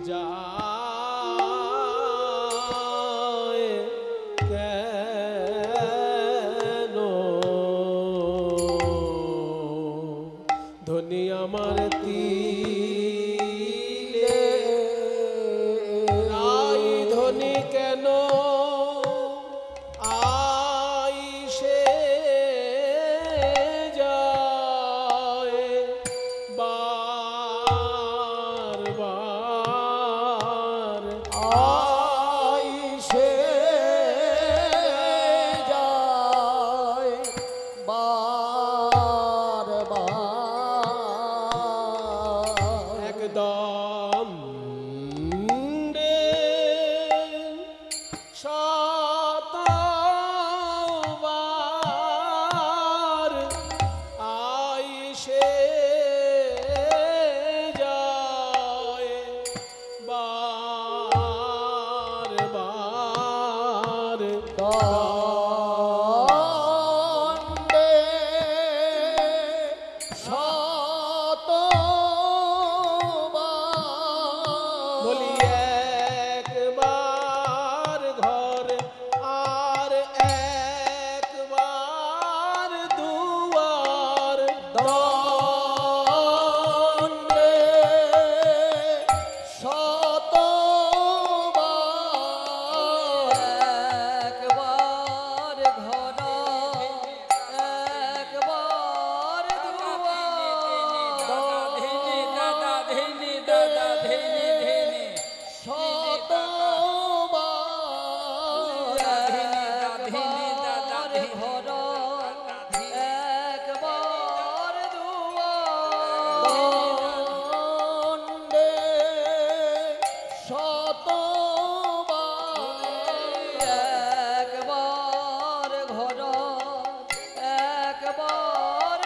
যায় কেন ধ্বনি আমার তিলে রাই ধ্বনি কেন আইসে যায় বার বার আইসে যায় বার বার একদম শতবার আইসে যায় বার বার দণ্ডে শতবার বলি একবার ঘর আর একবার দুয়ার দণ্ডে শতবার একবার ঘর একবার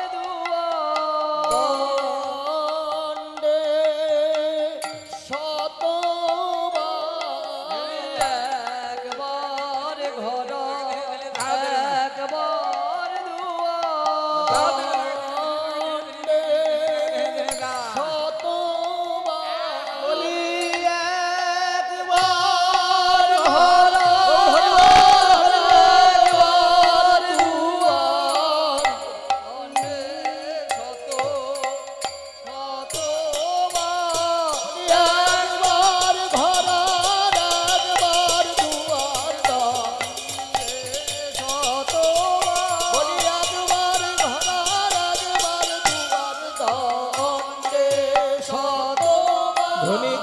ধ্বনি